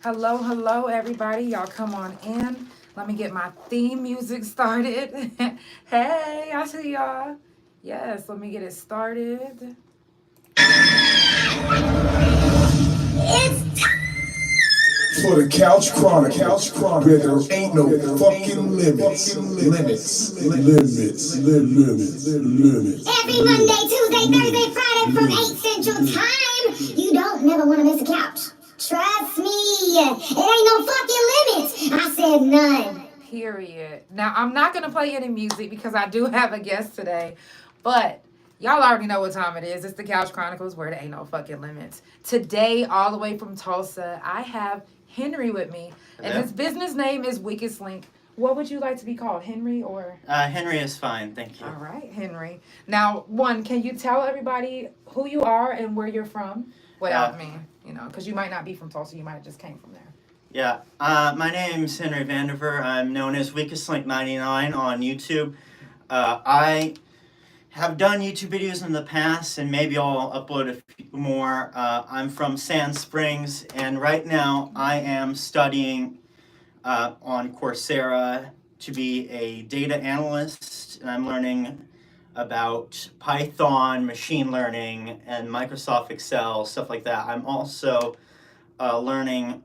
Hello, hello, everybody. Y'all come on in. Let me get my theme music started. Hey, I see y'all. Yes, let me get it started. It's for the Couch Chronicles, where there ain't no fucking limits. Every Monday, Tuesday, Thursday, Friday from 8 Central Time. You don't never want to miss a couch. Trust me, it ain't no fucking limits. I said none. Period. Now, I'm not going to play any music because I do have a guest today, but y'all already know what time it is. It's the Couch Chronicles where there ain't no fucking limits. Today, all the way from Tulsa, I have Henry with me, and his business name is Weakest Link. What would you like to be called, Henry or? Henry is fine, thank you. All right, Henry. Now, can you tell everybody who you are and where you're from without me? Because you might not be from Tulsa, you might have just came from there. Yeah, my name's Henry Vandiver. I'm known as WeakestLink99 on YouTube. I have done YouTube videos in the past, and maybe I'll upload a few more. I'm from Sand Springs, and right now I am studying on Coursera to be a data analyst, and I'm learning about Python, machine learning, and Microsoft Excel, stuff like that. I'm also learning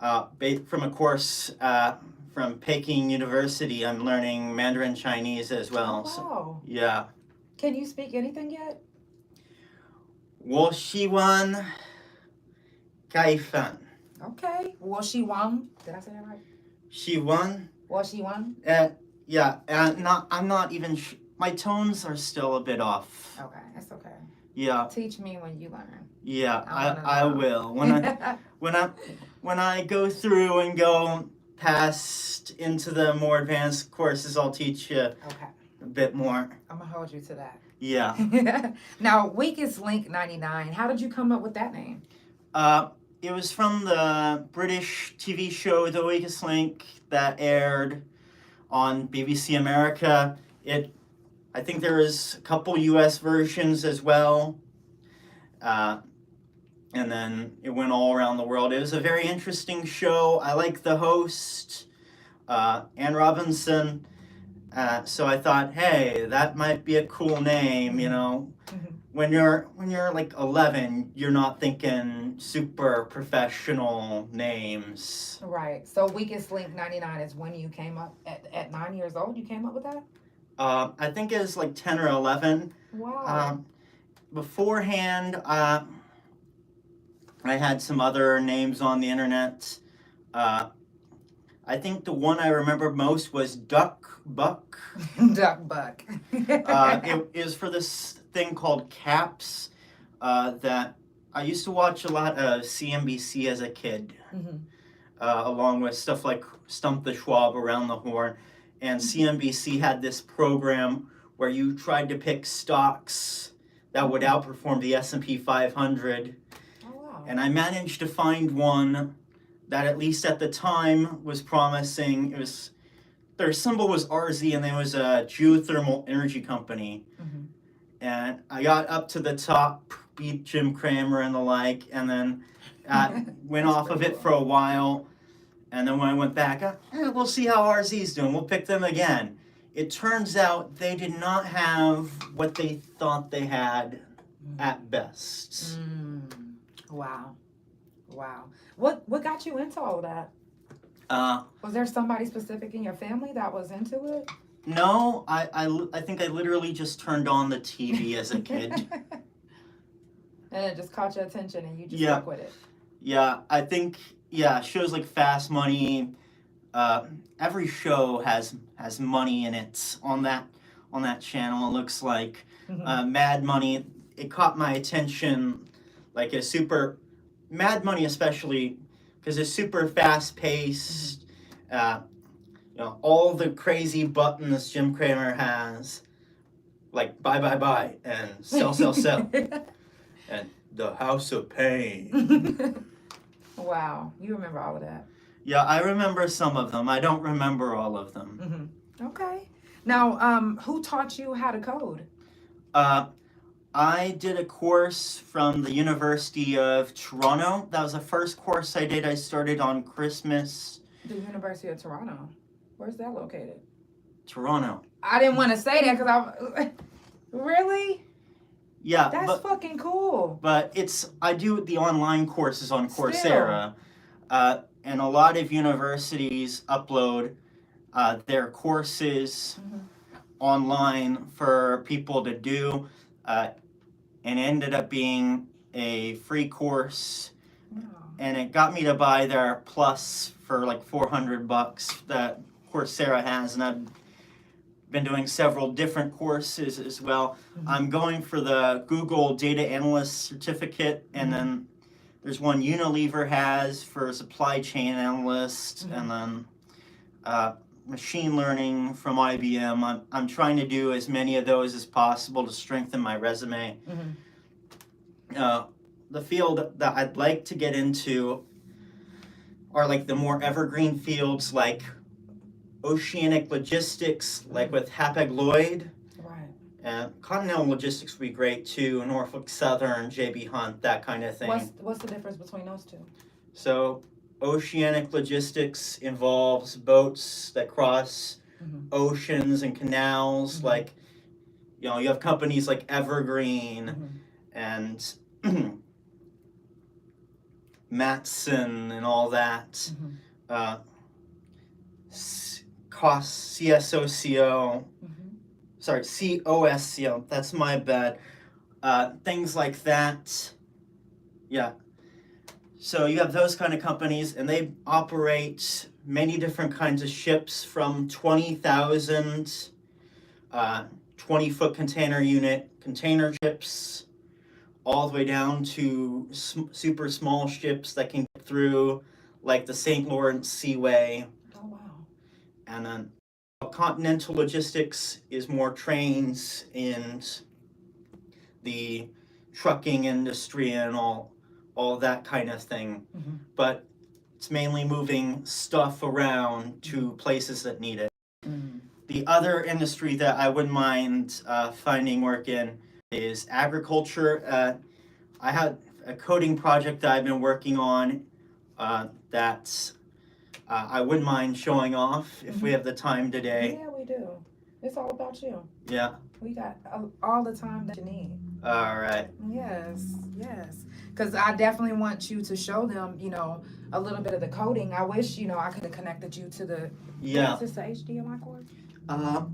from a course from Peking University. I'm learning Mandarin Chinese as well. Oh, wow. So, yeah. Can you speak anything yet? 我希望开饭. Okay. 我希望. Did I say that right? 希望. 我希望. Yeah. I'm not even. My tones are still a bit off. Okay, that's okay. Yeah. Teach me when you learn. Yeah, I will. When I go through and go past into the more advanced courses, I'll teach you a bit more. I'm gonna hold you to that. Yeah. Now, WeakestLink99. How did you come up with that name? It was from the British TV show The Weakest Link that aired on BBC America. I think there was a couple U.S. versions as well. And then it went all around the world. It was a very interesting show. I like the host, Ann Robinson. So I thought, hey, that might be a cool name, Mm-hmm. When you're like 11, you're not thinking super professional names. Right. So WeakestLink99 is when you came up at 9 years old. You came up with that? I think it was like 10 or 11. Wow. Beforehand, I had some other names on the internet. I think the one I remember most was Duck Buck. Duck Buck. It is for this thing called Caps that I used to watch a lot of CNBC as a kid, mm-hmm. Along with stuff like Stump the Schwab, Around the Horn. And CNBC had this program where you tried to pick stocks that would outperform the S&P 500. Oh, wow. And I managed to find one that, at least at the time, was promising. Their symbol was RZ, and it was a geothermal energy company. Mm-hmm. And I got up to the top, beat Jim Cramer and the like, and then went off of it for a while. And then when I went back, we'll see how RZ's doing. We'll pick them again. It turns out they did not have what they thought they had at best. Wow. What got you into all of that? Was there somebody specific in your family that was into it? No, I think I literally just turned on the TV as a kid. And it just caught your attention and you just stuck with it. Yeah, I think... Yeah, shows like Fast Money. Every show has money in it on that channel. It looks like Mad Money. It caught my attention, like Mad Money especially, because it's super fast paced. All the crazy buttons Jim Cramer has, like buy and sell, and the House of Pain. Wow, you remember all of that? Yeah, I remember some of them. I don't remember all of them. Mm-hmm. Okay. Now, who taught you how to code? I did a course from the University of Toronto. That was the first course I did. I started on Christmas. The University of Toronto. Where's that located? Toronto. I didn't want to say that because I really. Yeah, That's fucking cool. But I do the online courses on Coursera, and a lot of universities upload their courses online for people to do, and it ended up being a free course, and it got me to buy their Plus for like $400 that Coursera has, and I've been doing several different courses as well. I'm going for the Google Data Analyst Certificate, and then there's one Unilever has for Supply Chain Analyst, and then Machine Learning from IBM. I'm trying to do as many of those as possible to strengthen my resume. The field that I'd like to get into are like the more evergreen fields, like oceanic logistics, like with Hapag-Lloyd. Right. And continental logistics would be great too. Norfolk Southern, J.B. Hunt, that kind of thing. What's the difference between those two? So oceanic logistics involves boats that cross oceans and canals. Like, you have companies like Evergreen and Matson and all that. CSOCO, sorry, COSCO, that's my bad. Things like that. Yeah. So you have those kind of companies, and they operate many different kinds of ships from 20,000 20-foot container unit container ships, all the way down to super small ships that can get through, like the St. Lawrence Seaway. Oh, wow. And then continental logistics is more trains and the trucking industry and all that kind of thing. But it's mainly moving stuff around to places that need it. The other industry that I wouldn't mind finding work in is agriculture. I had a coding project that I've been working on that I wouldn't mind showing off if we have the time today. Yeah, we do. It's all about you. Yeah. We got all the time that you need. All right. Yes. Because I definitely want you to show them, a little bit of the coding. I wish, I could have connected you to the... Yeah. Is this the HDMI cord?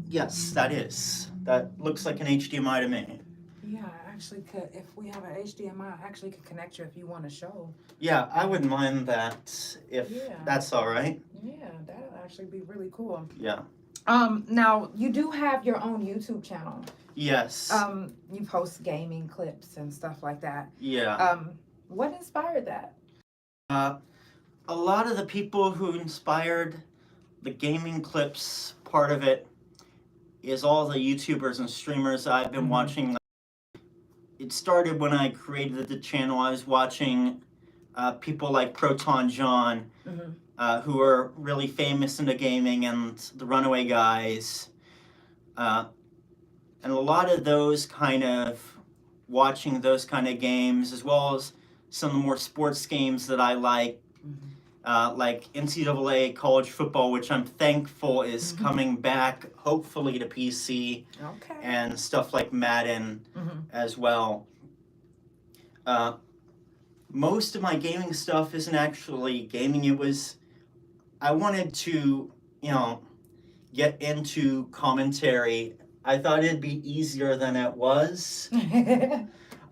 Yes, that is. That looks like an HDMI to me. Yeah, I actually could. If we have an HDMI, I actually could connect you if you want to show. Yeah, I wouldn't mind that if that's all right. Yeah, that'll actually be really cool. Yeah. Now you do have your own YouTube channel. Yes. You post gaming clips and stuff like that. Yeah. What inspired that? A lot of the people who inspired the gaming clips part of it is all the YouTubers and streamers I've been watching. It started when I created the channel. I was watching people like Proton John, who are really famous in the gaming, and the Runaway Guys. And a lot of those watching those kind of games, as well as some of the more sports games that I like NCAA college football, which I'm thankful is coming back, hopefully to PC, and stuff like Madden as well. Most of my gaming stuff isn't actually gaming. I wanted to, get into commentary. I thought it'd be easier than it was,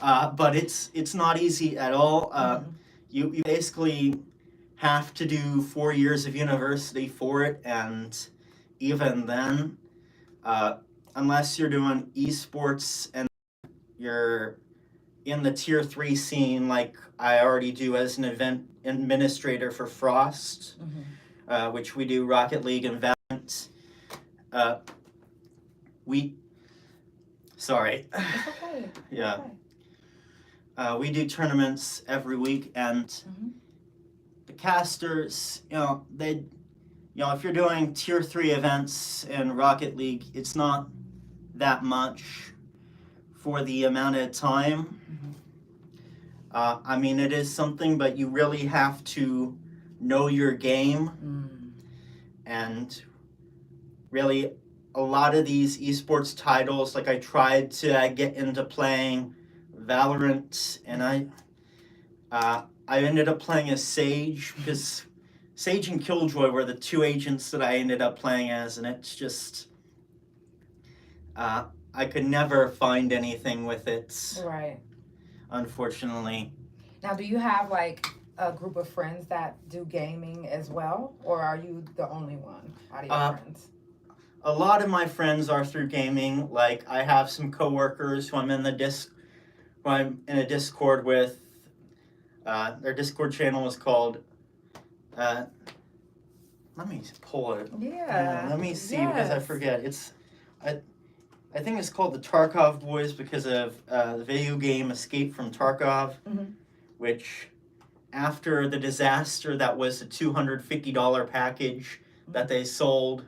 but it's not easy at all. You basically have to do 4 years of university for it, and even then, unless you're doing esports and you're in the tier 3 scene like I already do as an event administrator for Frost, which we do Rocket League and Valorant. Sorry. It's okay. Yeah. We do tournaments every week, and the casters, if you're doing tier 3 events in Rocket League, it's not that much for the amount of time. I mean, it is something, but you really have to know your game. And really, a lot of these esports titles, like I tried to get into playing Valorant, and I ended up playing as Sage, because Sage and Killjoy were the two agents that I ended up playing as, and it's just, I could never find anything with it. Right. Unfortunately. Now, do you have like a group of friends that do gaming as well, or are you the only one out of your friends? A lot of my friends are through gaming. Like, I have some coworkers who I'm in a Discord with. Their Discord channel is called. Let me pull it. Yeah. Let me see because I forget. I think it's called the Tarkov Boys because of the video game Escape from Tarkov, which after the disaster that was the $250 package that they sold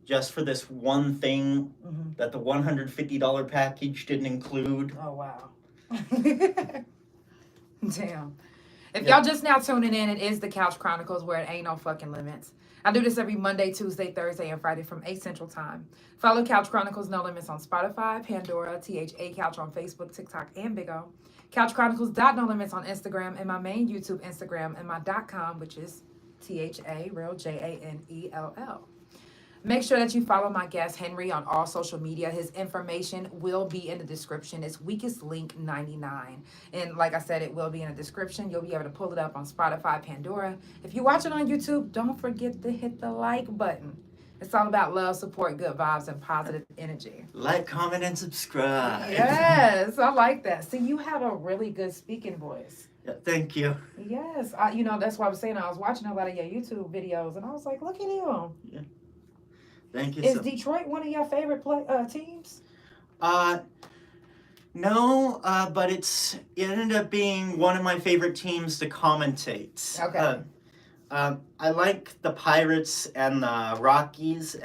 just for this one thing that the $150 package didn't include. Oh, wow. Damn. If y'all just now tuning in, it is the Couch Chronicles, where it ain't no fucking limits. I do this every Monday, Tuesday, Thursday, and Friday from 8 Central Time. Follow Couch Chronicles No Limits on Spotify, Pandora, THA Couch on Facebook, TikTok, and Big O. Couch Chronicles No Limits on Instagram, and my main YouTube Instagram, and my .com, which is THA, real JANELL. Make sure that you follow my guest, Henry, on all social media. His information will be in the description. It's WeakestLink99. And like I said, it will be in the description. You'll be able to pull it up on Spotify, Pandora. If you watch it on YouTube, don't forget to hit the like button. It's all about love, support, good vibes, and positive energy. Like, comment, and subscribe. Yes, I like that. See, you have a really good speaking voice. Yeah, thank you. Yes. That's why I was saying I was watching a lot of your YouTube videos, and I was like, look at him. Yeah. Thank you. Is Detroit one of your favorite teams? No, but it ended up being one of my favorite teams to commentate. Okay. I like the Pirates and the Rockies,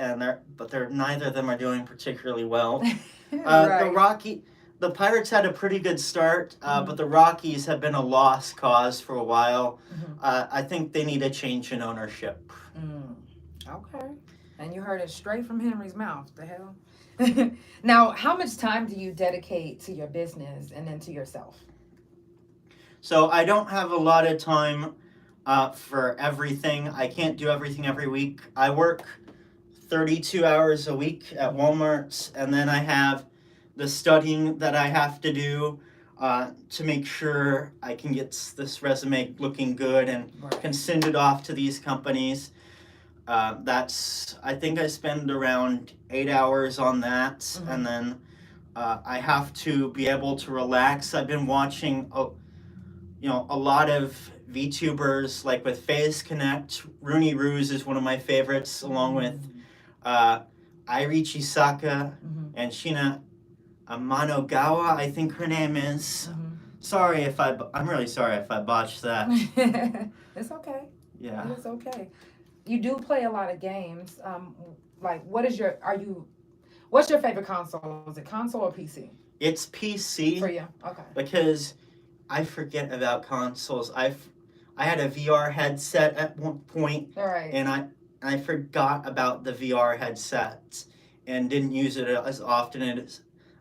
but neither of them are doing particularly well. Right. The Pirates had a pretty good start, but the Rockies have been a lost cause for a while. I think they need a change in ownership. Okay. And you heard it straight from Henry's mouth. The hell? Now, how much time do you dedicate to your business and then to yourself? So I don't have a lot of time for everything. I can't do everything every week. I work 32 hours a week at Walmart, and then I have the studying that I have to do to make sure I can get this resume looking good and can send it off to these companies. I think I spend around 8 hours on that, and then I have to be able to relax. I've been watching, a lot of VTubers, like with Phase Connect. Rooney Ruse is one of my favorites, along with Airi Chisaka and Shina Amanogawa, I think her name is. I'm really sorry if I botched that. It's okay. Yeah. It's okay. You do play a lot of games. What's your favorite console? Is it console or PC? It's PC. For you? Okay. Because I forget about consoles. I had a VR headset at one point. All right. And I forgot about the VR headset and didn't use it as often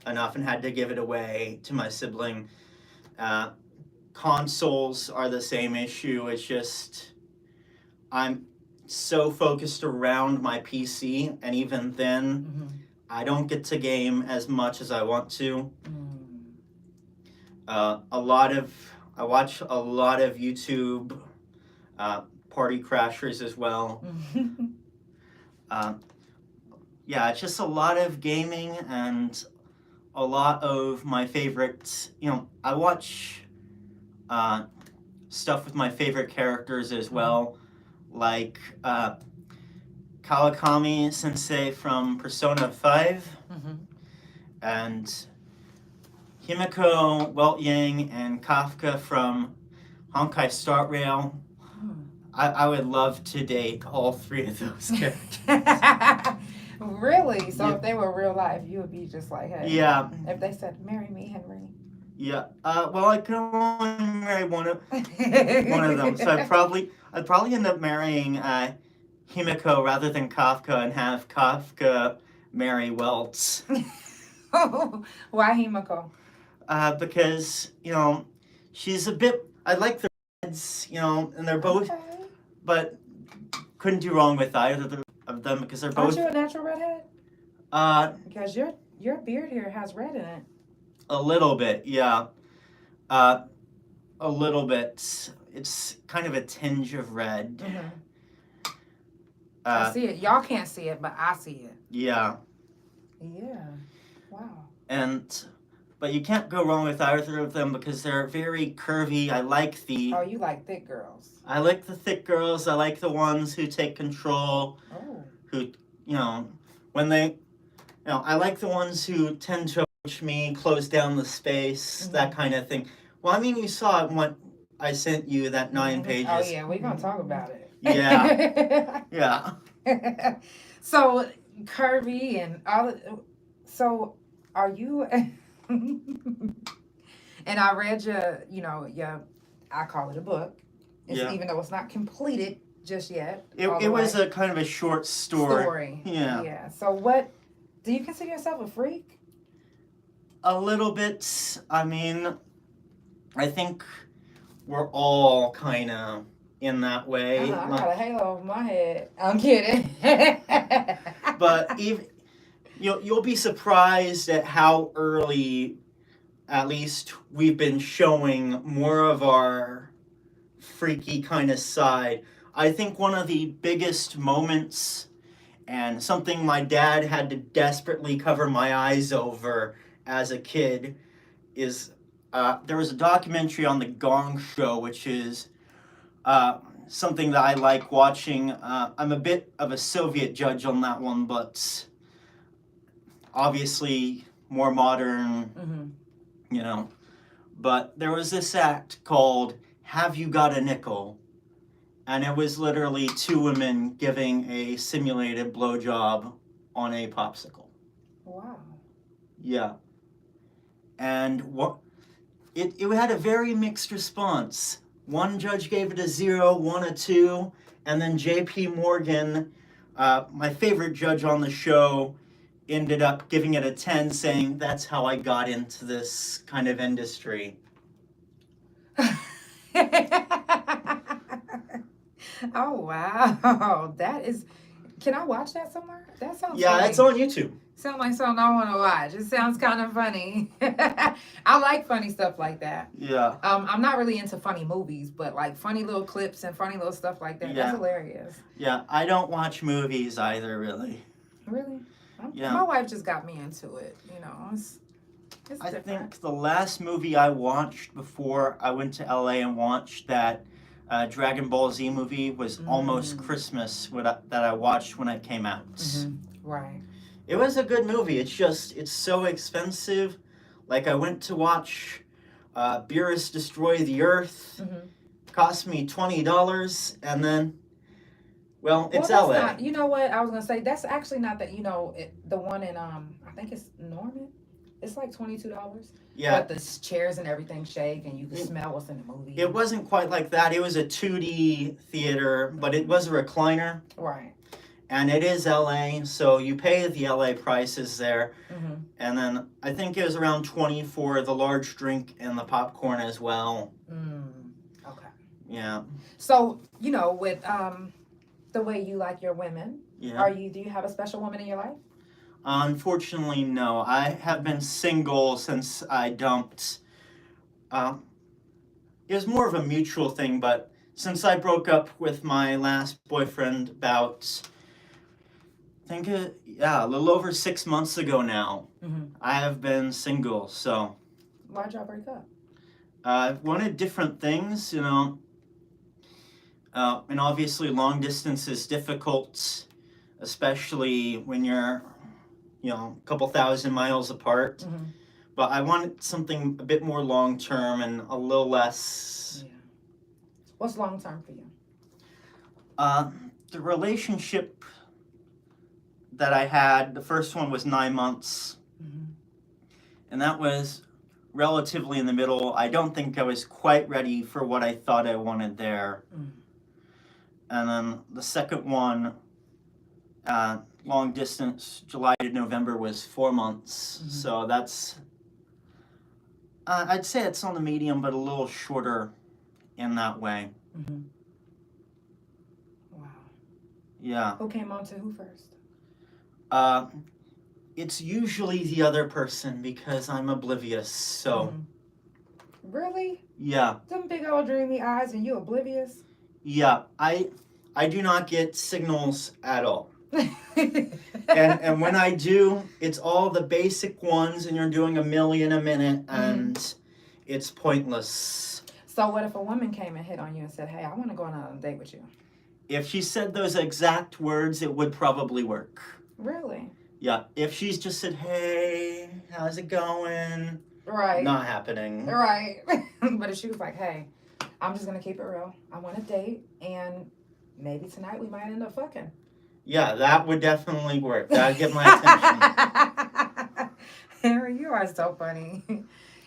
enough and had to give it away to my sibling. Consoles are the same issue. It's just I'm so focused around my PC, and even then I don't get to game as much as I want to. I watch a lot of YouTube party crashers as well. It's just a lot of gaming and a lot of my favorites. I watch stuff with my favorite characters as well, like Kawakami Sensei from Persona 5, and Himiko Weltyang and Kafka from Honkai Star Rail. I would love to date all three of those characters. Really? So Yeah. if they were real life, you would be just like, hey. Yeah. If they said, marry me, Henry. Yeah. Well, I could only marry one of them, so I'd probably end up marrying Himiko rather than Kafka and have Kafka marry Welts. Why Himiko? Because she's a bit. I like the reds, and they're both, Okay. but couldn't do wrong with either of them because they're Aren't both. you a natural redhead? Because your beard here has red in it. A little bit, yeah. A little bit. It's kind of a tinge of red. Mm-hmm. I see it. Y'all can't see it, but I see it. Yeah. Yeah. Wow. But you can't go wrong with either of them because they're very curvy. I like the. Oh, you like thick girls. I like the thick girls. I like the ones who take control. Oh. Who, when they, I like the ones who tend to approach me, close down the space, Mm-hmm. that kind of thing. Well, I mean, you saw it when I sent you that 9 pages. Oh yeah, we're gonna talk about it. Yeah. Yeah. So curvy and all. So are you? And I read your, I call it a book. Yeah. Even though it's not completed just yet. It was a kind of a short story. Yeah. Yeah. So what? Do you consider yourself a freak? A little bit. I mean, I think we're all kind of in that way. I got a halo over my head. I'm kidding. But even you'll be surprised at how early, at least, we've been showing more of our freaky kind of side. I think one of the biggest moments, and something my dad had to desperately cover my eyes over as a kid, is there was a documentary on the Gong Show, which is something that I like watching. I'm a bit of a Soviet judge on that one, but obviously more modern, Mm-hmm. But there was this act called Have You Got a Nickel? And it was literally two women giving a simulated blowjob on a popsicle. Wow. Yeah. And it had a very mixed response. One judge gave it a 0, one a 2, and then J.P. Morgan, my favorite judge on the show, ended up giving it a 10, saying that's how I got into this kind of industry. Oh wow, that is. Can I watch that somewhere? That sounds. Yeah, funny. it's on YouTube. Sounds like something I want to watch. It sounds kind of funny. I like funny stuff like that. Yeah. I'm not really into funny movies, but like funny little clips and funny little stuff like that. Yeah. That's hilarious. Yeah, I don't watch movies either, really. Really? Yeah. My wife just got me into it. It's I different. think the last movie I watched before I went to LA and watched that Dragon Ball Z movie was Almost Christmas that I watched when it came out. Mm-hmm. Right. It was a good movie. It's so expensive. Like I went to watch Beerus Destroy the Earth. Mm-hmm. Cost me $20, and then, it's that's LA. Not, you know what I was gonna say? That's actually not that. The one in I think it's Norman. It's like $22. Yeah. But the chairs and everything shake, and you can smell what's in the movie. It wasn't quite like that. It was a 2D theater, but it was a recliner. Right. And it is LA, so you pay the LA prices there. Mm-hmm. And then I think it was around 20 for the large drink and the popcorn as well. Okay. Yeah. So, with the way you like your women, Yeah. do you have a special woman in your life? Unfortunately, no. I have been single since I dumped. It was more of a mutual thing, but since I broke up with my last boyfriend about, I think, a little over 6 months ago now, I have been single, so. Why'd y'all break up? I wanted different things, and obviously long distance is difficult, especially when you're, a couple thousand miles apart. Mm-hmm. But I wanted something a bit more long term and a little less. Yeah. What's long term for you? The relationship that I had, the first one was 9 months. And that was relatively in the middle. I don't think I was quite ready for what I thought I wanted there. And then the second one, long distance, July to November, was 4 months. So that's, I'd say it's on the medium, but a little shorter in that way. Wow. Yeah. Who came on to who first? It's usually the other person because I'm oblivious, so. Really? Yeah. Them big old dreamy eyes and you oblivious? Yeah, I do not get signals at all. and when I do, it's all the basic ones and you're doing a million a minute and it's pointless. So what if a woman came and hit on you and said, hey, I want to go on a date with you? If she said those exact words, it would probably work. Really? Yeah, if she's just said, hey, how's it going? Right. Not happening. Right. But if she was like, hey, I'm just going to keep it real. I want a date, and maybe tonight we might end up fucking. Yeah, that would definitely work. That would get my attention. Harry, you are so funny.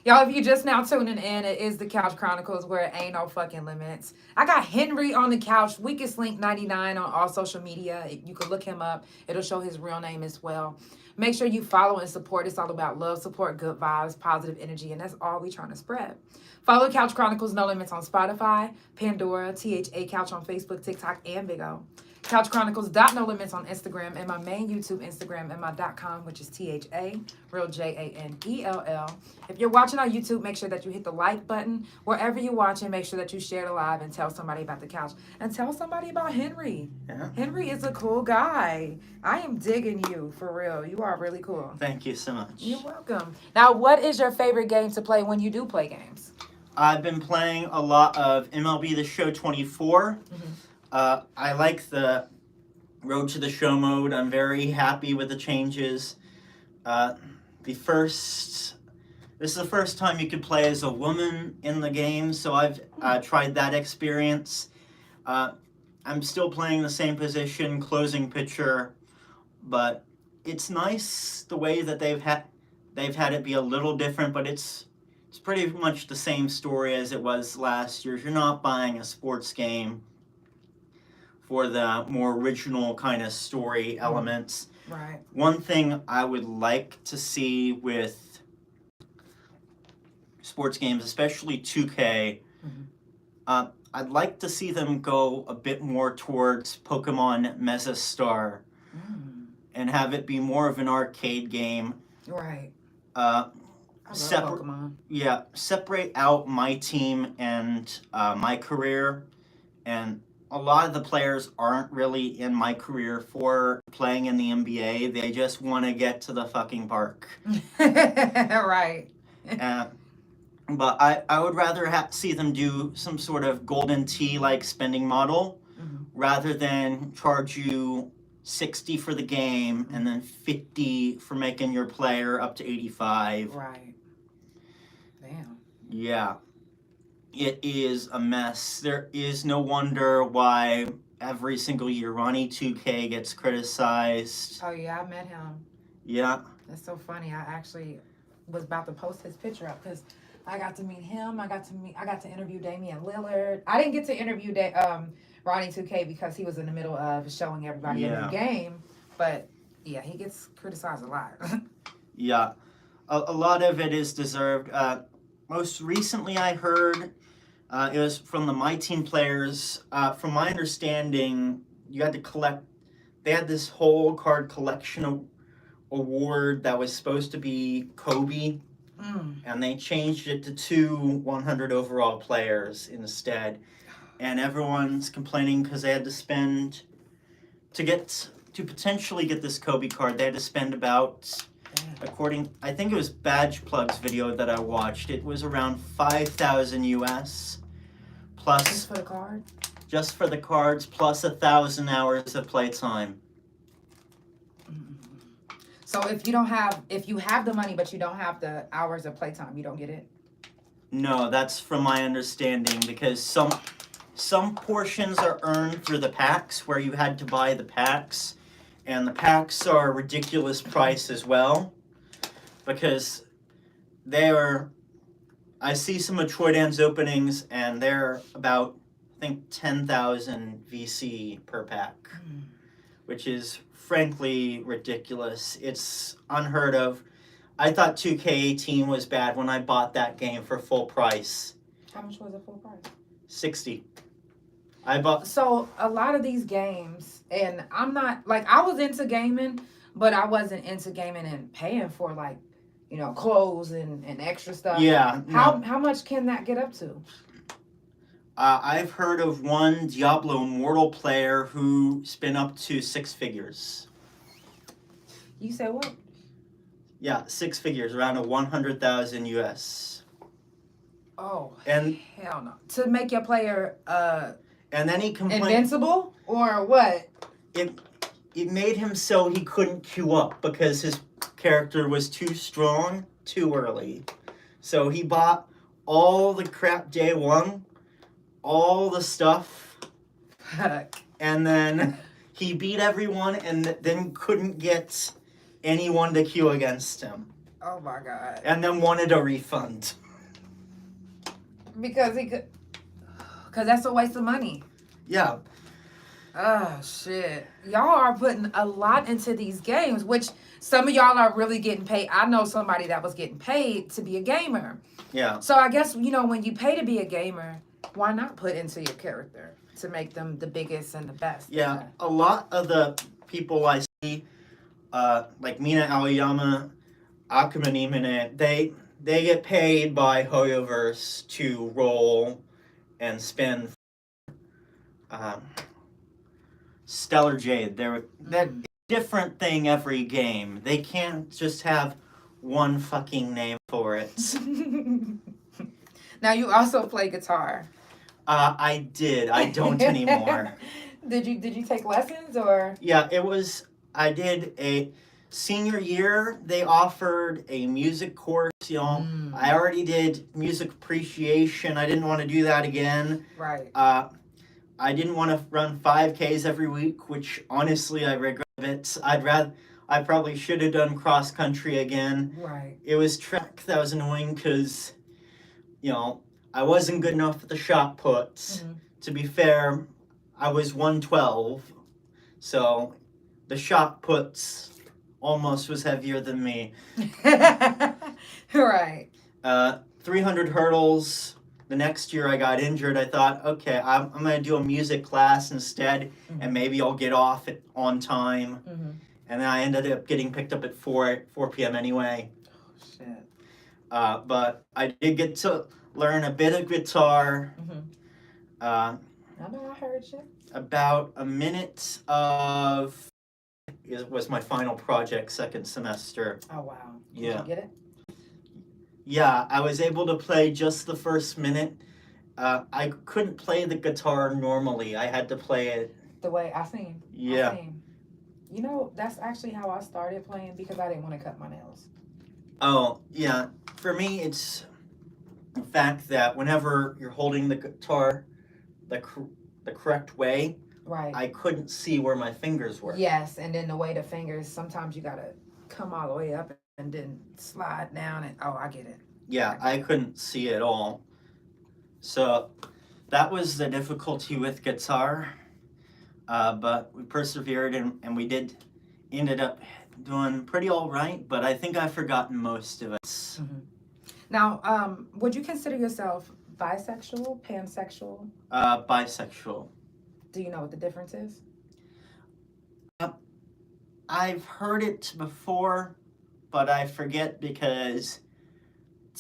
Y'all, if you just now tuning in, it is the Couch Chronicles where it ain't no fucking limits. I got Henry on the couch, WeakestLink99 on all social media. You can look him up. It'll show his real name as well. Make sure you follow and support. It's all about love, support, good vibes, positive energy, and that's all we trying to spread. Follow Couch Chronicles No Limits on Spotify, Pandora, THA Couch on Facebook, TikTok, and Big O. Couch Chronicles No Limits on Instagram, and my main YouTube Instagram, and my .com, which is THA, real JANELL. If you're watching on YouTube, make sure that you hit the like button. Wherever you're watching, make sure that you share the live and tell somebody about the couch. And tell somebody about Henry. Yeah. Henry is a cool guy. I am digging you, for real. You are really cool. Thank you so much. You're welcome. Now, what is your favorite game to play when you do play games? I've been playing a lot of MLB The Show 24. I like the Road to the Show mode. I'm very happy with the changes. This is the first time you could play as a woman in the game, so I've tried that experience. I'm still playing the same position, closing pitcher, but it's nice the way that they've had it be a little different, but it's pretty much the same story as it was last year. You're not buying a sports game for the more original kind of story elements. Right. One thing I would like to see with sports games, especially 2K, I'd like to see them go a bit more towards Pokemon Mesa Star and have it be more of an arcade game. Right. I love Pokemon. Yeah, separate out my team and my career, and a lot of the players aren't really in my career for playing in the NBA. They just want to get to the fucking park. Right. But I would rather see them do some sort of golden tee-like spending model rather than charge you $60 for the game and then $50 for making your player up to 85. Right. Damn. Yeah. It is a mess. There is no wonder why every single year Ronnie 2K gets criticized. Oh yeah, I met him. Yeah. That's so funny. I actually was about to post his picture up because I got to meet him. I got to interview Damian Lillard. I didn't get to interview Ronnie 2K because he was in the middle of showing everybody a new game. But yeah, he gets criticized a lot. Yeah. A lot of it is deserved. Most recently I heard it was from the My Team players. From my understanding, you had to collect, they had this whole card collection award that was supposed to be Kobe, and they changed it to 2 100 overall players instead. And everyone's complaining because they had to spend, to potentially get this Kobe card, they had to spend about, I think it was Badge Plug's video that I watched, it was around 5,000 US, plus Just for the card? Just for the cards, plus 1,000 hours of playtime. So if you have the money but you don't have the hours of playtime, you don't get it? No, that's from my understanding, because some portions are earned through the packs where you had to buy the packs, and the packs are a ridiculous price as well, because I see some of Troydan's openings, and they're about, I think, 10,000 VC per pack, which is frankly ridiculous. It's unheard of. I thought 2K18 was bad when I bought that game for full price. How much was it full price? 60. I bought. So a lot of these games, and I'm not like, I was into gaming, but I wasn't into gaming and paying for like, you know, clothes and extra stuff. Yeah. How much can that get up to? I've heard of one Diablo Immortal player who spent up to 6 figures. You said what? Yeah, 6 figures, around a 100,000 US. Oh, and hell no! To make your player and then he complained. Invincible or what? It made him so he couldn't queue up because his character was too strong too early. So he bought all the crap day one, all the stuff, and then he beat everyone and then couldn't get anyone to queue against him. Oh my god. And then wanted a refund. Because that's a waste of money. Yeah. Oh shit. Y'all are putting a lot into these games, which some of y'all are really getting paid. I know somebody that was getting paid to be a gamer. Yeah. So I guess, you know, when you pay to be a gamer, why not put into your character to make them the biggest and the best? Yeah. A lot of the people I see, like Mina Aoyama, Akuma Nimine, they get paid by Hoyoverse to roll and spend. Stellar Jade, they're different thing every game. They can't just have one fucking name for it. Now you also play guitar. I did. I don't anymore. Did you take lessons or? Yeah, I did a senior year. They offered a music course. You know, I already did music appreciation. I didn't want to do that again. Right. I didn't want to run 5Ks every week, which honestly I regret it. I probably should have done cross country again. Right. It was track that was annoying because, you know, I wasn't good enough at the shot puts. Mm-hmm. To be fair, I was 112, so the shot puts almost was heavier than me. Right. 300 hurdles. The next year I got injured. I thought, okay, I'm going to do a music class instead, and maybe I'll get off on time. Mm-hmm. And then I ended up getting picked up at 4 p.m. anyway. Oh, shit. But I did get to learn a bit of guitar. Mm-hmm. I know, I heard you. About a minute of... It was my final project, second semester. Oh, wow. Yeah. Did you get it? Yeah, I was able to play just the first minute. I couldn't play the guitar normally. I had to play it. The way I seen. Yeah. You know, that's actually how I started playing because I didn't want to cut my nails. Oh, yeah. For me, it's the fact that whenever you're holding the guitar the correct way, right, I couldn't see where my fingers were. Yes, and then the way the fingers, sometimes you got to come all the way up and then slide down and I get it. Yeah, I couldn't see it all. So that was the difficulty with guitar. But we persevered and we ended up doing pretty all right, but I think I've forgotten most of it. Mm-hmm. Now, would you consider yourself bisexual, pansexual? Bisexual. Do you know what the difference is? I've heard it before, but I forget because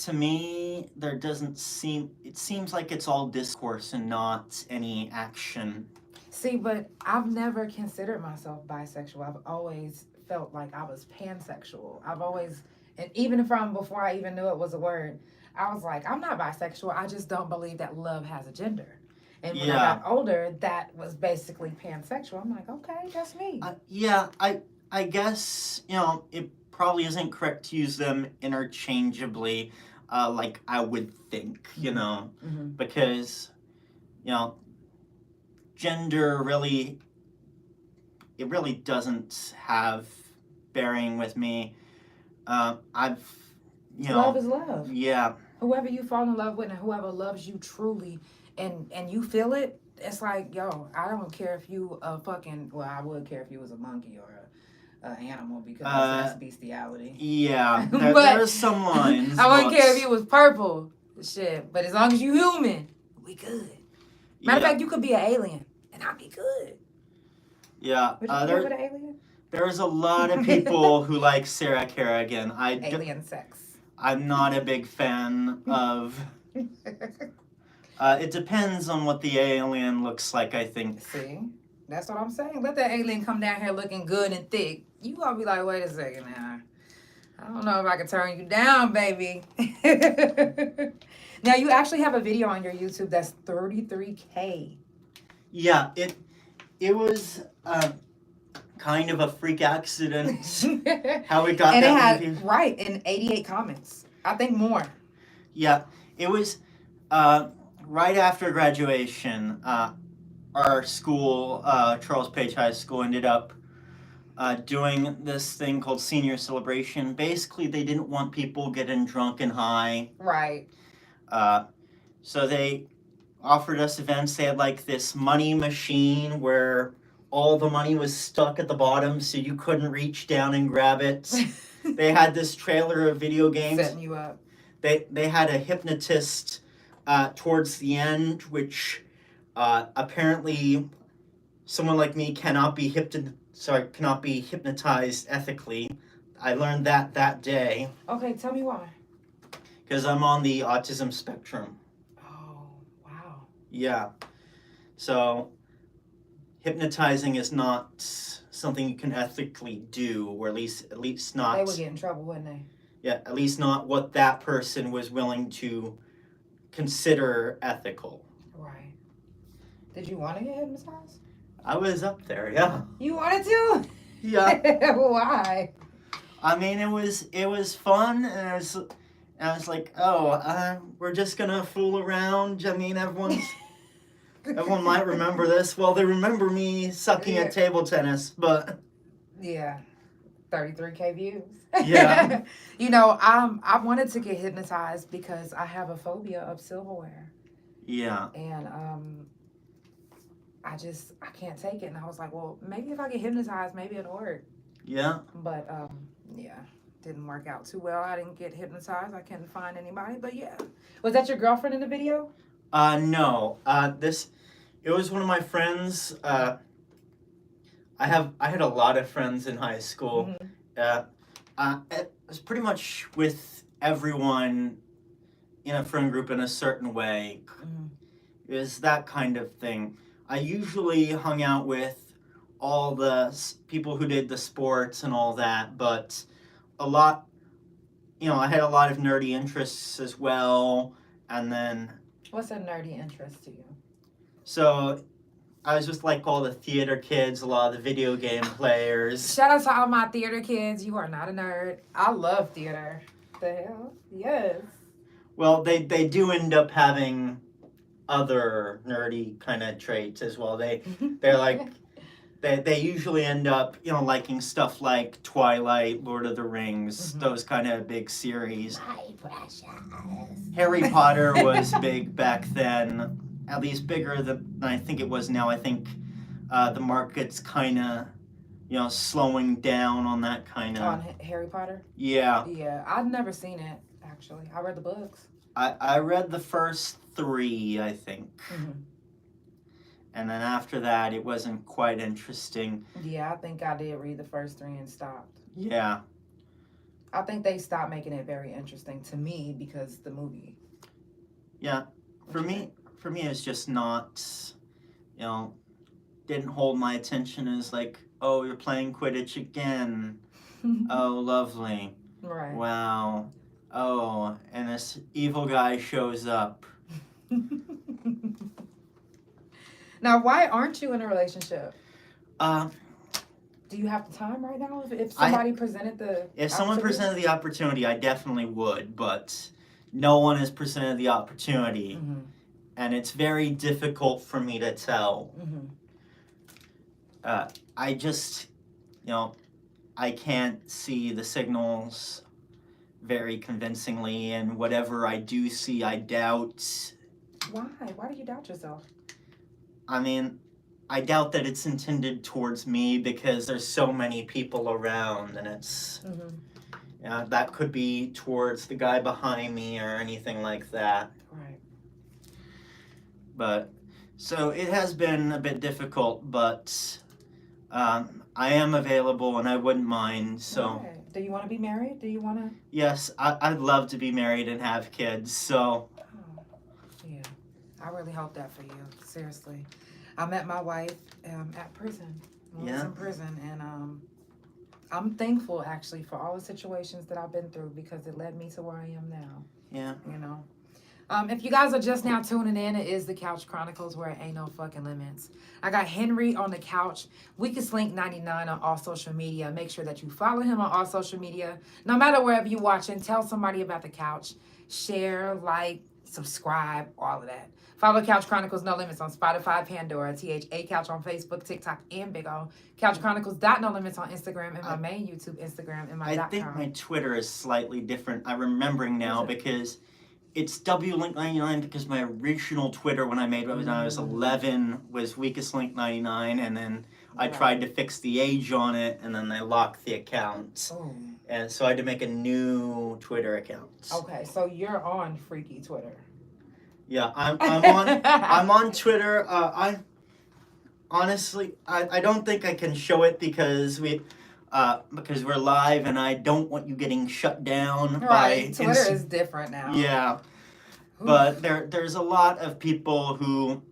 to me, it seems like it's all discourse and not any action. See, but I've never considered myself bisexual. I've always felt like I was pansexual. And even before I even knew it was a word, I was like, I'm not bisexual. I just don't believe that love has a gender. And when I got older, that was basically pansexual. I'm like, okay, that's me. I guess, you know, it probably isn't correct to use them interchangeably, like I would think, you know, because, you know, gender really it really doesn't have bearing with me. I've, Love is love. Yeah. Whoever you fall in love with and whoever loves you truly and you feel it, it's like, yo, I don't care if you a fucking, well, I would care if you was a monkey or a animal because that's bestiality. Yeah, But there's some lines. I wouldn't care if you was purple. Shit. But as long as you human, we good. Matter of fact, you could be an alien and I'd be good. Yeah. Would you care with an alien? There's a lot of people who like Sarah Kerrigan. Alien sex. I'm not a big fan of... it depends on what the alien looks like, I think. See? That's what I'm saying. Let that alien come down here looking good and thick. You gonna be like, wait a second now. I don't know if I can turn you down, baby. Now, you actually have a video on your YouTube that's 33K. Yeah, it was kind of a freak accident how it got and that it had, video. right, and 88 comments. I think more. Yeah, it was right after graduation. Our school, Charles Page High School, ended up doing this thing called senior celebration. Basically, they didn't want people getting drunk and high. Right. So they offered us events. They had like this money machine where all the money was stuck at the bottom so you couldn't reach down and grab it. They had this trailer of video games. Setting you up. They had a hypnotist towards the end, which apparently someone like me cannot be hypnotized ethically. I learned that day. Okay, tell me why. Because I'm on the autism spectrum. Oh, wow. Yeah. So hypnotizing is not something you can ethically do, or at least not. They would get in trouble, wouldn't they? Yeah, at least not what that person was willing to consider ethical. Right. Did you want to get hypnotized? I was up there, yeah. You wanted to? Yeah. Why? I mean, it was fun, and I was like, oh, we're just gonna fool around. I mean, everyone might remember this. Well, they remember me sucking at table tennis, but yeah, 33K views. Yeah. You know, I wanted to get hypnotized because I have a phobia of silverware. Yeah. And I can't take it. And I was like, well, maybe if I get hypnotized, maybe it'll work. Yeah. But yeah, didn't work out too well. I didn't get hypnotized. I couldn't find anybody. But yeah, was that your girlfriend in the video? No. It was one of my friends. I had a lot of friends in high school. Mm-hmm. It was pretty much with everyone in a friend group in a certain way. Mm-hmm. It was that kind of thing. I usually hung out with all the people who did the sports and all that, but I had a lot of nerdy interests as well, and then... What's a nerdy interest to you? So, I was just like all the theater kids, a lot of the video game players. Shout out to all my theater kids. You are not a nerd. I love theater. The hell? Yes. Well, they do end up having other nerdy kind of traits as well. They're like... They usually end up, liking stuff like Twilight, Lord of the Rings, those kind of big series. My precious. Harry Potter was big back then, at least bigger than I think it was now. I think the market's kind of, slowing down on that kind of... On Harry Potter? Yeah. Yeah, I've never seen it, actually. I read the books. I read the first 3, I think. Mm-hmm. And then after that, it wasn't quite interesting. Yeah, I think I did read the first 3 and stopped. Yeah. I think they stopped making it very interesting to me because the movie. Yeah. For me, it's just not, didn't hold my attention as like, oh, you're playing Quidditch again. Oh, lovely. Right. Wow. Oh, and this evil guy shows up. Now, why aren't you in a relationship? Do you have the time right now? If somebody presented the If someone presented the opportunity, I definitely would, but no one has presented the opportunity, Mm-hmm. and it's very difficult for me to tell. Mm-hmm. I just, I can't see the signals very convincingly, and whatever I do see, I doubt. Why? Why do you doubt yourself? I mean, I doubt that it's intended towards me because there's so many people around, and it's, that could be towards the guy behind me or anything like that. Right. But, so it has been a bit difficult, but I am available and I wouldn't mind, so. Right. Do you want to be married? Do you want to? Yes, I'd love to be married and have kids, so. Oh, yeah. I really hope that for you, seriously. I met my wife at prison. I was in prison, and I'm thankful, actually, for all the situations that I've been through because it led me to where I am now. Yeah. You know? If you guys are just now tuning in, it is the Couch Chronicles where it ain't no fucking limits. I got Henry on the couch, WeakestLink99 on all social media. Make sure that you follow him on all social media. No matter wherever you're watching, tell somebody about the couch. Share, like, subscribe, all of that. Follow Couch Chronicles No Limits on Spotify, Pandora, THA Couch on Facebook, TikTok, and Big O. Couch Chronicles No Limits on Instagram, and my main YouTube Instagram, and my I think my Twitter is slightly different. I'm remembering now because it's WLink99 because my original Twitter when I made it when I was 11 was WeakestLink99, and then I tried to fix the age on it, and then they locked the account. Oh. And so I had to make a new Twitter account. Okay, so you're on freaky Twitter. Yeah, I'm on Twitter. I honestly I don't think I can show it because we're live and I don't want you getting shut down by Twitter is different now. Yeah. But there's a lot of people who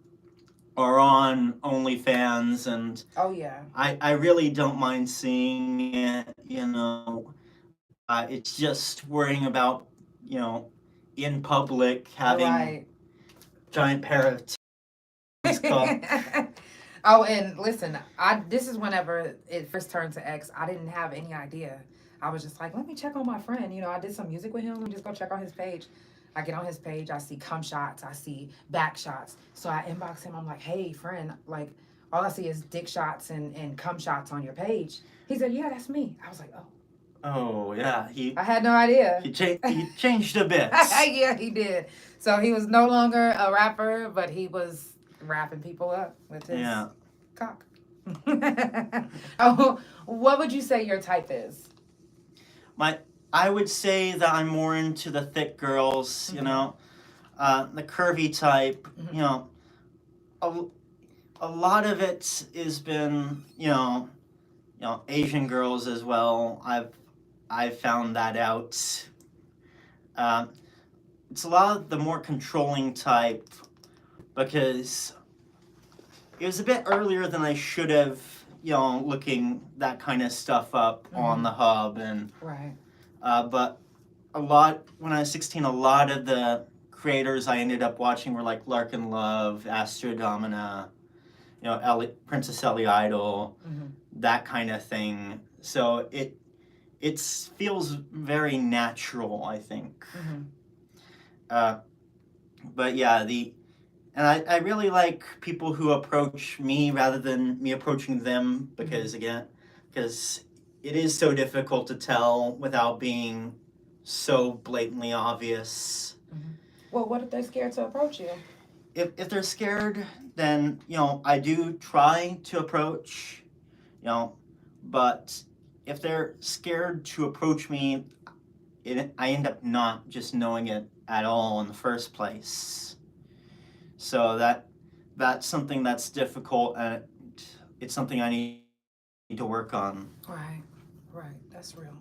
are on OnlyFans, and oh yeah. I really don't mind seeing it, it's just worrying about, in public having giant pair of titties. Oh, and listen, this is whenever it first turned to X. I didn't have any idea. I was just like, let me check on my friend. I did some music with him. Let me just go check on his page. I get on his page. I see cum shots. I see back shots. So I inbox him. I'm like, hey, friend, like, all I see is dick shots and cum shots on your page. He said, yeah, that's me. I was like, oh. Oh, yeah. I had no idea. He changed a bit. Yeah, he did. So he was no longer a rapper, but he was wrapping people up with his cock. Oh, what would you say your type is? I would say that I'm more into the thick girls, the curvy type, a lot of it has been, Asian girls as well. I've found that out. It's a lot of the more controlling type because it was a bit earlier than I should have, looking that kind of stuff up on the hub and but when I was 16, a lot of the creators I ended up watching were like Larkin Love, Astro Domina, Princess Ellie Idol, that kind of thing. So it feels very natural, I think. But yeah, I really like people who approach me rather than me approaching them because it is so difficult to tell without being so blatantly obvious. Well, what if they're scared to approach you? If they're scared, then, I do try to approach, but if they're scared to approach me, I end up not just knowing it at all in the first place. So that's something that's difficult, and it's something I need to work on. Right, that's real.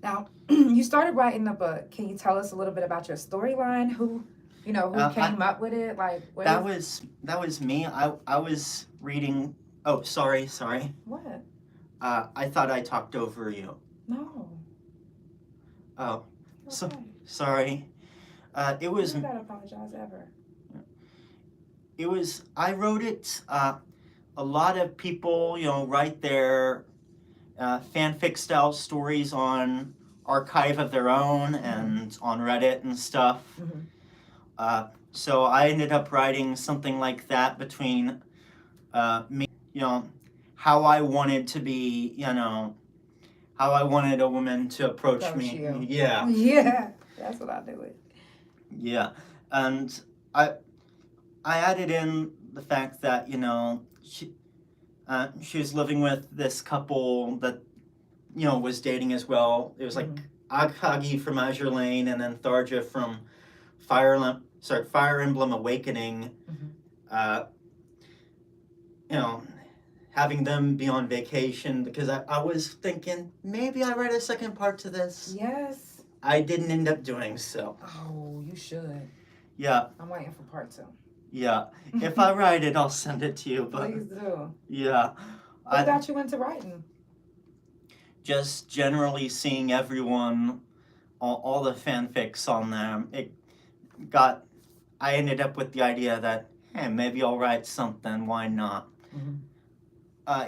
Now, you started writing the book. Can you tell us a little bit about your storyline? Who came up with it? Like that was me. I was reading. Oh, sorry. What? I thought I talked over you. No. Oh, okay. Sorry. It was. You gotta apologize ever. I wrote it. A lot of people, write their fanfic style stories on Archive of their own and on Reddit and stuff. So I ended up writing something like that between me, how I wanted to be, you know, how I wanted a woman to approach Approach me. you. Yeah. Yeah, that's what I do it. Yeah. And I added in the fact that, you know, she was living with this couple that, you know, was dating as well. It was like Akagi from Azure Lane and then Tharja from Fire Emblem Awakening. You know, having them be on vacation, because I was thinking maybe I write a second part to this. Yes. I didn't end up doing so. Oh, you should. Yeah. I'm waiting for part 2. Yeah. If I write it, I'll send it to you. But Please do. yeah. What got you into writing? Just generally seeing everyone, all the fanfics on them, I ended up with the idea that, hey, maybe I'll write something, why not?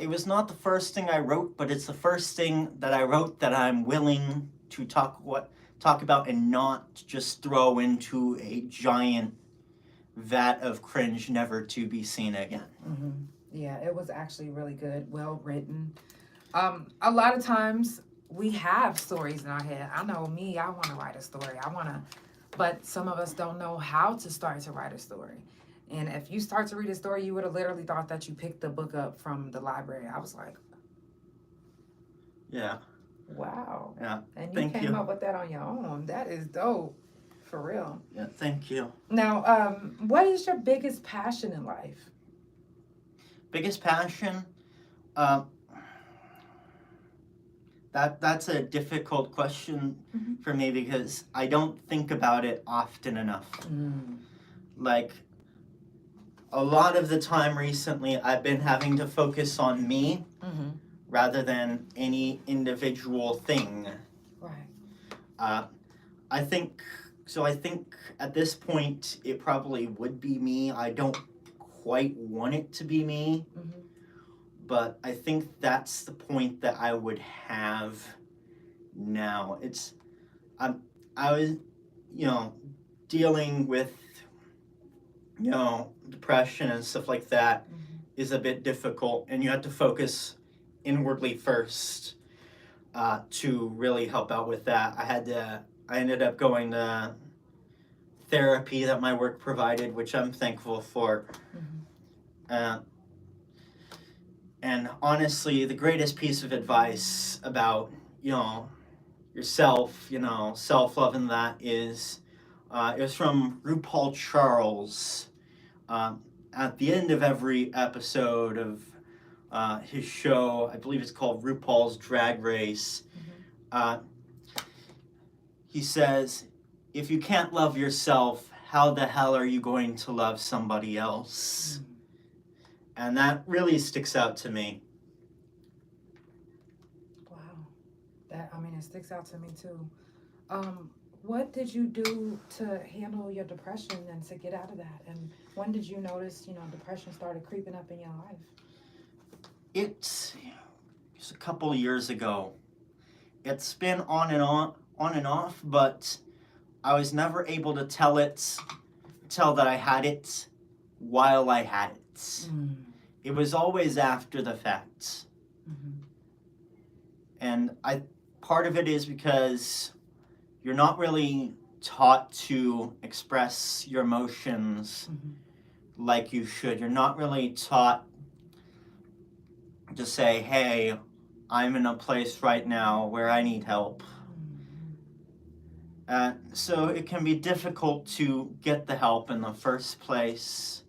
It was not the first thing I wrote, but it's the first thing that I wrote that I'm willing to talk about and not just throw into a giant vat of cringe never to be seen again. Yeah, it was actually really good, well written. A lot of times we have stories in our head. I know me, I want to write a story. But some of us don't know how to start to write a story. And if you start to read a story, you would have literally thought that you picked the book up from the library. I was like, yeah. Wow. Yeah. And you came up with that on your own. That is dope. For real. Yeah, thank you. Now, what is your biggest passion in life? Biggest passion? That's a difficult question for me because I don't think about it often enough. Like, a lot of the time recently, I've been having to focus on me rather than any individual thing. Right. I think at this point, it probably would be me. I don't quite want it to be me. But I think that's the point that I would have now. I was, you know, dealing with, you know, depression and stuff like that is a bit difficult, and you have to focus inwardly first to really help out with that. I ended up going to therapy that my work provided, which I'm thankful for. And honestly, the greatest piece of advice about, you know, yourself, you know, self-love and that is, it was from RuPaul Charles. At the end of every episode of his show, I believe it's called RuPaul's Drag Race, he says, if you can't love yourself, how the hell are you going to love somebody else? And that really sticks out to me. Wow. It sticks out to me too. What did you do to handle your depression and to get out of that? And when did you notice, you know, depression started creeping up in your life? It's a couple years ago. It's been on and off, but I was never able to tell that I had it while I had it. It was always after the fact. And part of it is because you're not really taught to express your emotions like you should. You're not really taught to say, hey, I'm in a place right now where I need help. So it can be difficult to get the help in the first place.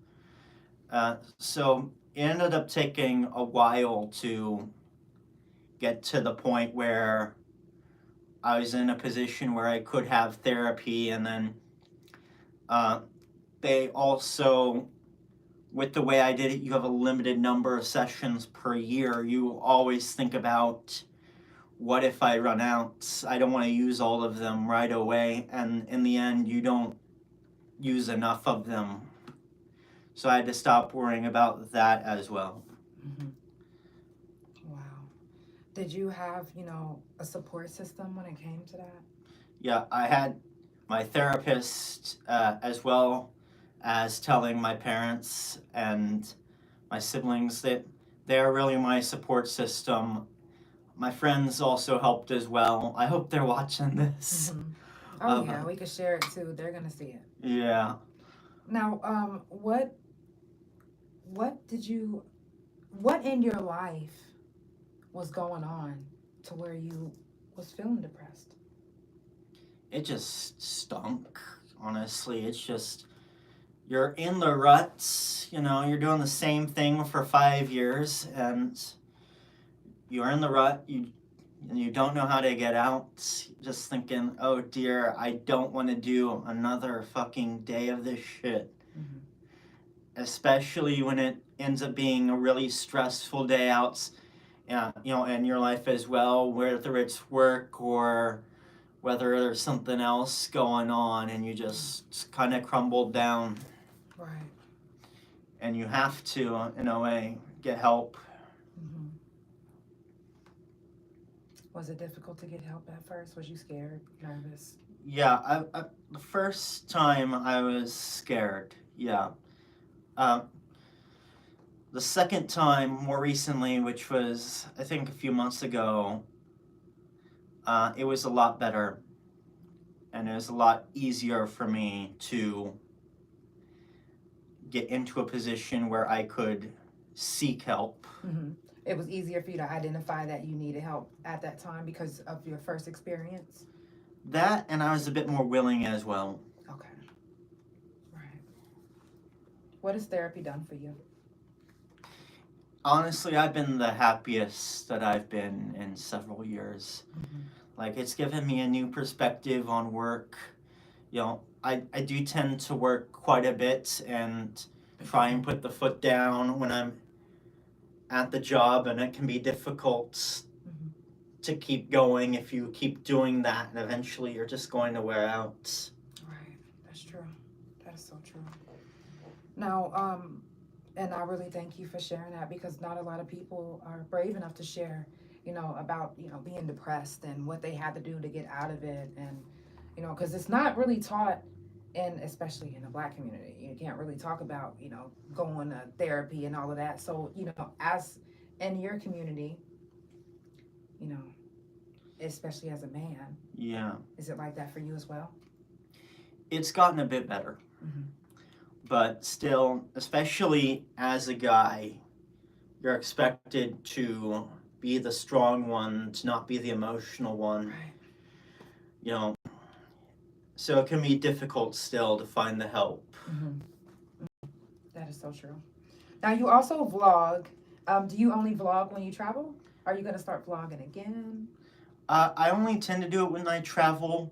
So it ended up taking a while to get to the point where I was in a position where I could have therapy, and then they also, with the way I did it, you have a limited number of sessions per year. You always think about, what if I run out? I don't want to use all of them right away, and in the end, you don't use enough of them. So I had to stop worrying about that as well. Wow. Did you have, you know, a support system when it came to that? Yeah, I had my therapist as well as telling my parents and my siblings that they're really my support system. My friends also helped as well. I hope they're watching this. Mm-hmm. Oh yeah, we could share it too. They're gonna see it. Yeah. Now, what in your life was going on to where you was feeling depressed? It just stunk, honestly. It's just, you're in the ruts, you're doing the same thing for 5 years, and you're in the rut, and you don't know how to get out, just thinking, oh dear, I don't want to do another fucking day of this shit. Mm-hmm. Especially when it ends up being a really stressful day out, in your life as well, whether it's work or whether there's something else going on, and you just kind of crumbled down. Right. And you have to, in a way, get help. Mm-hmm. Was it difficult to get help at first? Was you scared, nervous? Yeah, the first time I was scared, yeah. The second time, more recently, which was, I think, a few months ago, it was a lot better. And it was a lot easier for me to get into a position where I could seek help. Mm-hmm. It was easier for you to identify that you needed help at that time because of your first experience? That, and I was a bit more willing as well. Okay. Right. What has therapy done for you? Honestly, I've been the happiest that I've been in several years. Mm-hmm. Like, it's given me a new perspective on work. I do tend to work quite a bit and try and put the foot down when I'm at the job, and it can be difficult Mm-hmm. to keep going if you keep doing that, and eventually you're just going to wear out. Right. That's true. That is so true. Now, and I really thank you for sharing that, because not a lot of people are brave enough to share, about, being depressed and what they had to do to get out of it. And, because it's not really taught, and especially in the Black community, you can't really talk about, going to therapy and all of that. So, as in your community, especially as a man, Yeah. is it like that for you as well? It's gotten a bit better. Mm-hmm. But still, especially as a guy, you're expected to be the strong one, to not be the emotional one. Right. So it can be difficult still to find the help. Mm-hmm. That is so true. Now, you also vlog. Do you only vlog when you travel? Are you going to start vlogging again? I only tend to do it when I travel.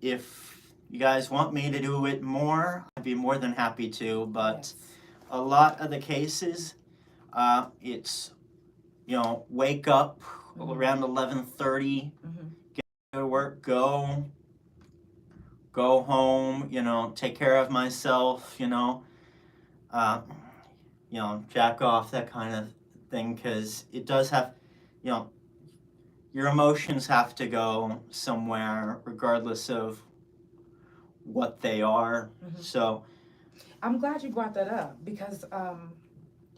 If you guys want me to do it more, I'd be more than happy to. But Yes. a lot of the cases, it's, wake up around 11:30, Mm-hmm. get to work, go home, take care of myself, jack off, that kind of thing, because it does have, your emotions have to go somewhere regardless of what they are. Mm-hmm. So I'm glad you brought that up, because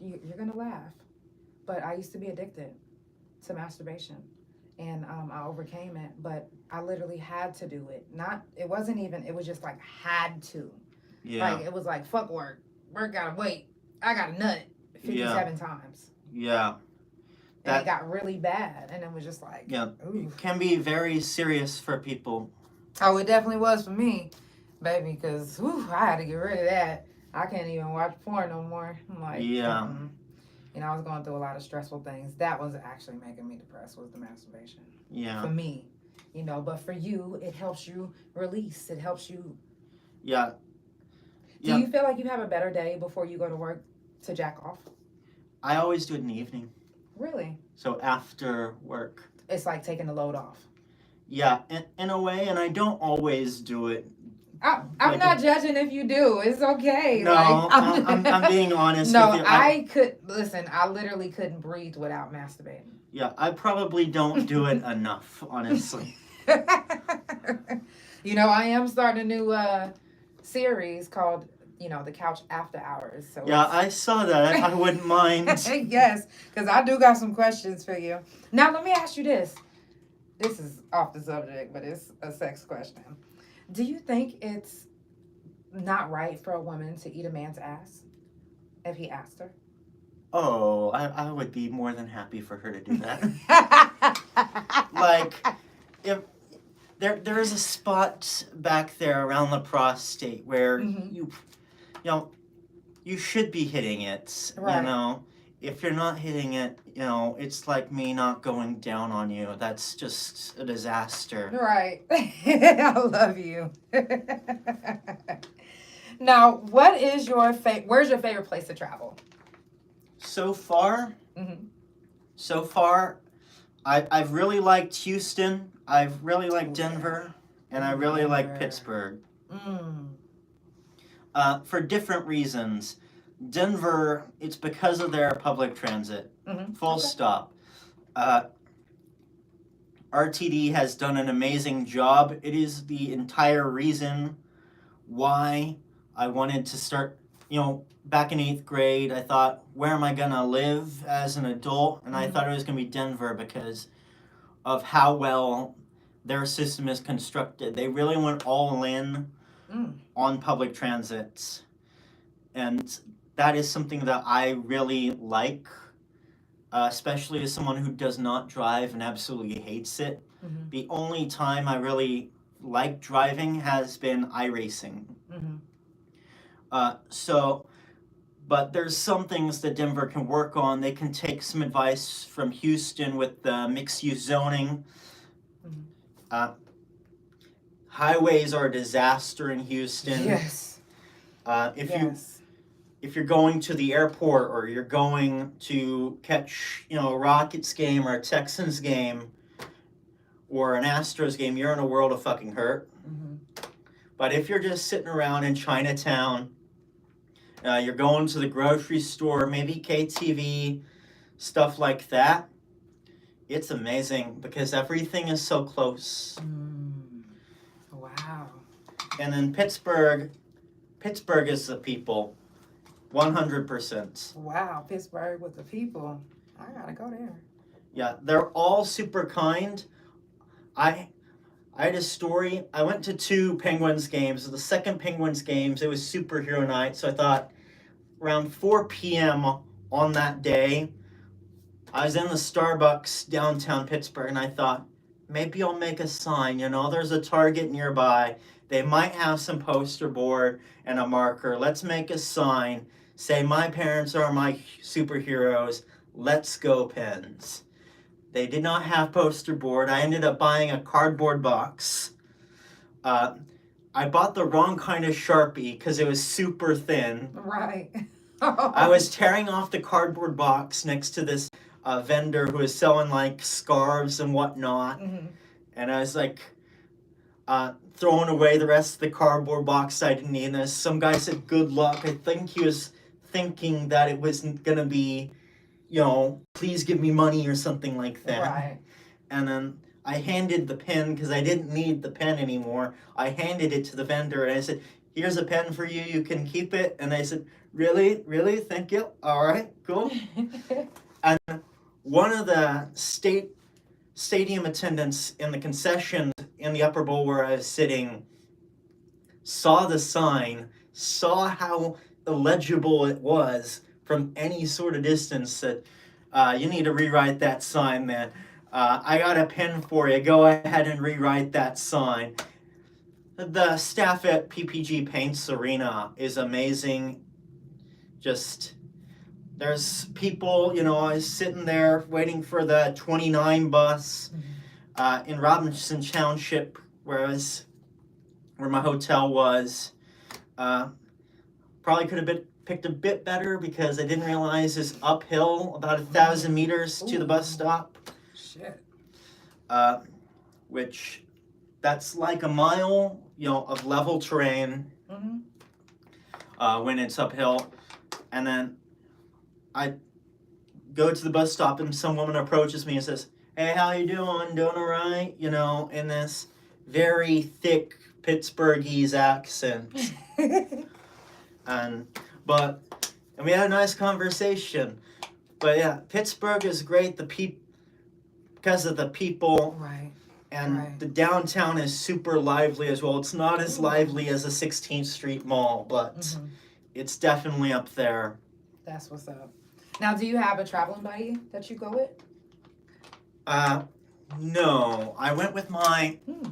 you're going to laugh, but I used to be addicted to masturbation, and I overcame it, but I literally had to do it. It was just like had to. yeah. Like, it was like, fuck work. Work gotta wait. I got a nut 57 times. Yeah. And it got really bad, and it was just like, Yeah. ooh. It can be very serious for people. Oh, it definitely was for me, baby, because I had to get rid of that. I can't even watch porn no more. I'm like, Yeah. I was going through a lot of stressful things. That was actually making me depressed, was the masturbation. Yeah. For me, but for you, it helps you release. It helps you. Yeah. Do you feel like you have a better day before you go to work to jack off? I always do it in the evening. Really? So after work. It's like taking the load off. Yeah, in a way, and I don't always do it. I'm not judging if you do. It's okay. No, I'm being honest No, with you. I literally couldn't breathe without masturbating. Yeah, I probably don't do it enough, honestly. I am starting a new series called the couch after hours. So Yeah, I saw that. I wouldn't mind. yes, because I do got some questions for you. Now, let me ask you this. This is off the subject, but it's a sex question. Do you think it's not right for a woman to eat a man's ass if he asked her? Oh, I would be more than happy for her to do that. Like, if there is a spot back there around the prostate where you should be hitting it. Right. You know, if you're not hitting it, it's like me not going down on you. That's just a disaster. Right. I love you. Now, what is where's your favorite place to travel? So far, I've really liked Houston. I've really liked Denver, and I really like Pittsburgh. For different reasons. Denver, it's because of their public transit. Full stop. RTD has done an amazing job. It is the entire reason why I wanted to start, back in 8th grade, I thought, where am I going to live as an adult? And I thought it was going to be Denver because of how well their system is constructed. They really went all in on public transit. And that is something that I really like, especially as someone who does not drive and absolutely hates it. The only time I really like driving has been iRacing. But there's some things that Denver can work on. They can take some advice from Houston with the mixed-use zoning. Highways are a disaster in Houston. Yes. If you're going to the airport or you're going to catch, a Rockets game or a Texans game or an Astros game, you're in a world of fucking hurt. But if you're just sitting around in Chinatown, you're going to the grocery store, maybe KTV, stuff like that, it's amazing because everything is so close. Wow. And then Pittsburgh is the people, 100%. Wow, Pittsburgh with the people. I gotta go there. Yeah, they're all super kind. I had a story. I went to 2 Penguins games. The second Penguins games, it was superhero night. So I thought around 4 p.m. on that day, I was in the Starbucks downtown Pittsburgh, and I thought, maybe I'll make a sign. There's a Target nearby. They might have some poster board and a marker. Let's make a sign. Say, my parents are my superheroes. Let's go, Pens. They did not have poster board. I ended up buying a cardboard box. I bought the wrong kind of Sharpie because it was super thin. Right. I was tearing off the cardboard box next to this vendor who was selling like scarves and whatnot. And I was like throwing away the rest of the cardboard box I didn't need. And some guy said, good luck. I think he was thinking that it wasn't going to be, please give me money or something like that. Right. And then I handed the pen because I didn't need the pen anymore. I handed it to the vendor and I said, here's a pen for you. You can keep it. And they said, really? Really? Thank you. All right, cool. And one of the stadium attendants in the concession in the upper bowl where I was sitting saw the sign, saw how illegible it was from any sort of distance, said, you need to rewrite that sign, man. I got a pen for you. Go ahead and rewrite that sign. The staff at PPG Paints Arena is amazing. Just, there's people, I was sitting there waiting for the 29 bus in Robinson Township, where my hotel was. Probably could have picked a bit better because I didn't realize it's uphill about 1,000 meters to the bus stop. Shit. Which, that's like a mile, of level terrain when it's uphill. And then I go to the bus stop and some woman approaches me and says, hey, how you doing? Doing all right? In this very thick Pittsburghese accent. and we had a nice conversation. But yeah, Pittsburgh is great. Because of the people, Right. and Right. the downtown is super lively as well. It's not as lively as the 16th Street Mall, but Mhm. it's definitely up there. That's what's up. Now, do you have a traveling buddy that you go with? No, I went with my. Hmm.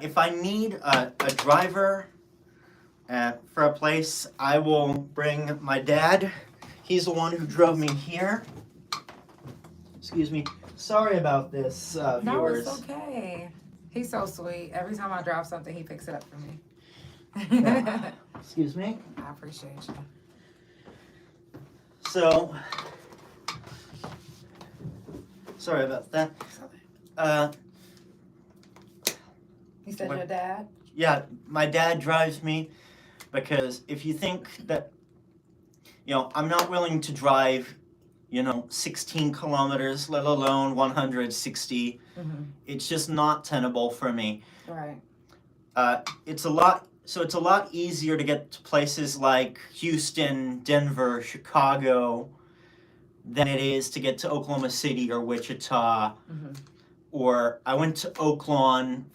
If I need a driver for a place, I will bring my dad. He's the one who drove me here. Excuse me. Sorry about this, No, viewers. it's okay. He's so sweet. Every time I drop something, he picks it up for me. Yeah. Excuse me. I appreciate you. So, sorry about that. You said What? your dad? Yeah, my dad drives me because if you think that, I'm not willing to drive, 16 kilometers, let alone 160. Mm-hmm. It's just not tenable for me. Right. It's a lot easier to get to places like Houston, Denver, Chicago than it is to get to Oklahoma City or Wichita. Mm-hmm. Or I went to Oaklawn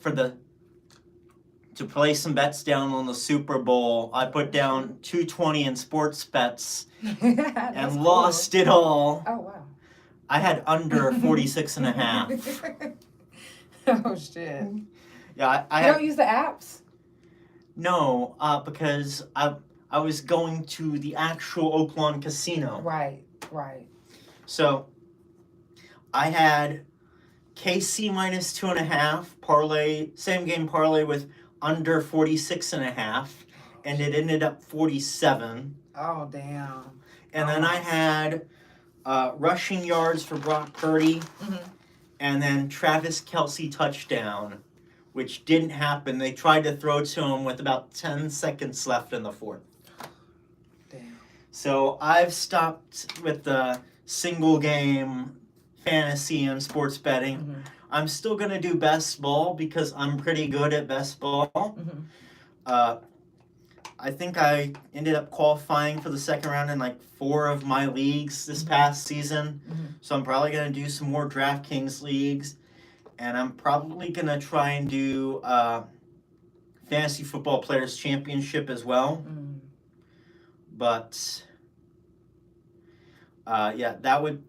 to play some bets down on the Super Bowl. I put down $220 in sports bets and lost it all. Oh, wow. I had under 46 and a half. Oh, shit. Yeah, I You don't use the apps? No, because I was going to the actual Oaklawn casino. Right. So I had KC minus 2.5 parlay, same game parlay with under 46 and a half, and it ended up 47. Oh, damn. And then I had rushing yards for Brock Purdy, and then Travis Kelce touchdown, which didn't happen. They tried to throw to him with about 10 seconds left in the fourth. Damn. So I've stopped with the single game fantasy and sports betting. Mm-hmm. I'm still going to do best ball because I'm pretty good at best ball. Mm-hmm. I think I ended up qualifying for the second round in like 4 of my leagues this past season. Mm-hmm. So I'm probably going to do some more DraftKings leagues. And I'm probably going to try and do Fantasy Football Players Championship as well. Mm. But, yeah, that would...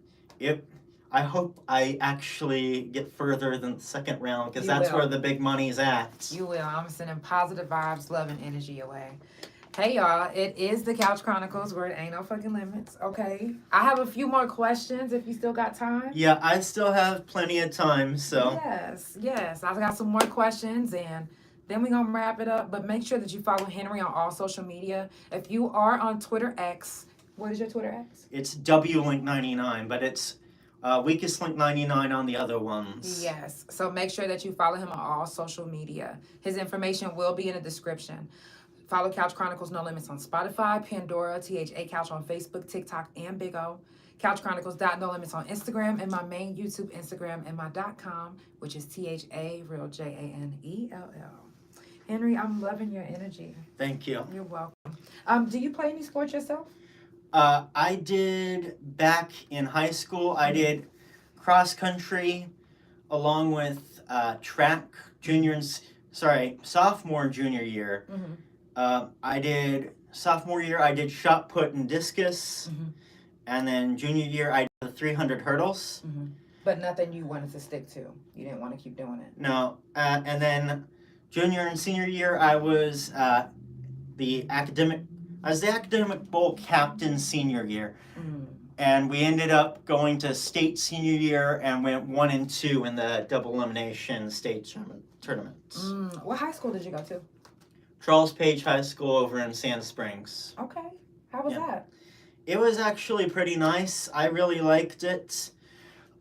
I hope I actually get further than the second round because that's where the big money's at. You will. I'm sending positive vibes, love, and energy away. Hey, y'all. It is the Couch Chronicles where it ain't no fucking limits, okay? I have a few more questions if you still got time. Yeah, I still have plenty of time, so... Yes. I've got some more questions, and then we're going to wrap it up. But make sure that you follow Henry on all social media. If you are on Twitter X, what is your Twitter X? It's WLink99, but it's... WeakestLink99 on the other ones. Yes. So make sure that you follow him on all social media. His information will be in the description. Follow Couch Chronicles No Limits on Spotify, Pandora, THA Couch on Facebook, TikTok, and Big O. Couch Chronicles No Limits on Instagram, and my main YouTube Instagram, and my .com, which is THA Real JANELL. Henry, I'm loving your energy. Thank you. You're welcome. Do you play any sports yourself? I did back in high school. I did cross country along with track sophomore and junior year. I did sophomore year. I did shot put and discus, and then junior year I did the 300 hurdles. But nothing you wanted to stick to. You didn't want to keep doing it. No, and then junior and senior year I was the academic bowl captain senior year. And we ended up going to state senior year and went 1 and 2 in the double elimination state tournaments. What high school did you go to? Charles Page High School over in Sand Springs. Okay. How was that? It was actually pretty nice. I really liked it.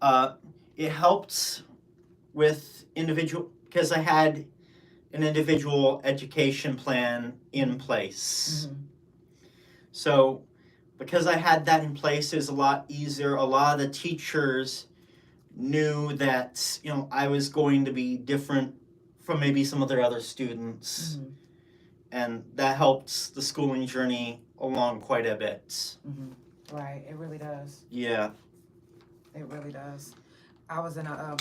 It helped with because I had an individual education plan in place. So, because I had that in place, it was a lot easier. A lot of the teachers knew that, I was going to be different from maybe some of their other students. and that helps the schooling journey along quite a bit. Mm-hmm. Right, it really does. Yeah. It really does. I was in a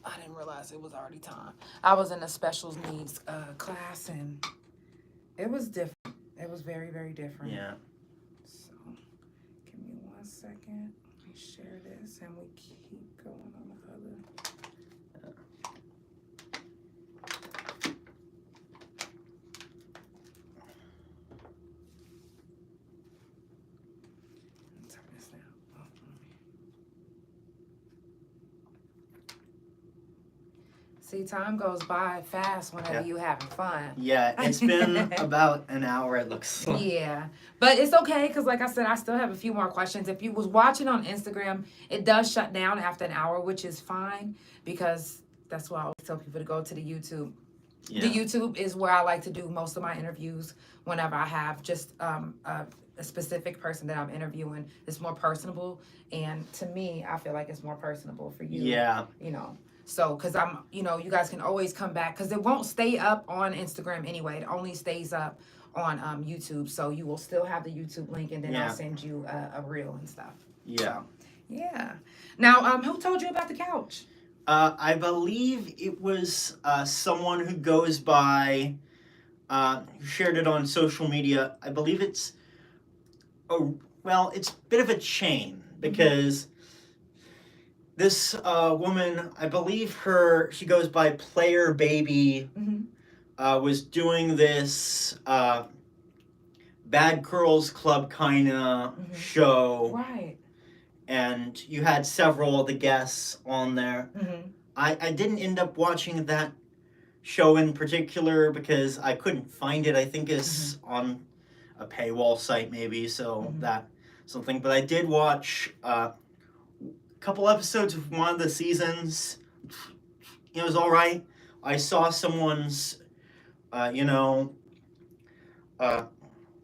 I didn't realize it was already time. I was in a special needs class, and it was different. It was very, very different. Yeah. So, give me 1 second. Let me share this, and we keep going on the other. Turn this down. See, time goes by fast whenever you having fun. Yeah, it's been about an hour, it looks like. Yeah, but it's okay because, like I said, I still have a few more questions. If you was watching on Instagram, it does shut down after an hour, which is fine because that's why I always tell people to go to the YouTube. Yeah. The YouTube is where I like to do most of my interviews whenever I have just a specific person that I'm interviewing. It's more personable, and to me, I feel like it's more personable for you. Yeah. You know. So, because you guys can always come back because it won't stay up on Instagram anyway. It only stays up on YouTube. So you will still have the YouTube link, and then I'll send you a reel and stuff. Yeah. So, yeah. Now, who told you about the couch? I believe it was someone who goes by, who shared it on social media. I believe it's a bit of a chain because this woman, I believe she goes by Player Baby, was doing this Bad Girls Club kind of show. Right. And you had several of the guests on there. I didn't end up watching that show in particular because I couldn't find it. I think it's on a paywall site maybe, so that something. But I did watch couple episodes of one of the seasons. It was all right. I saw someone's,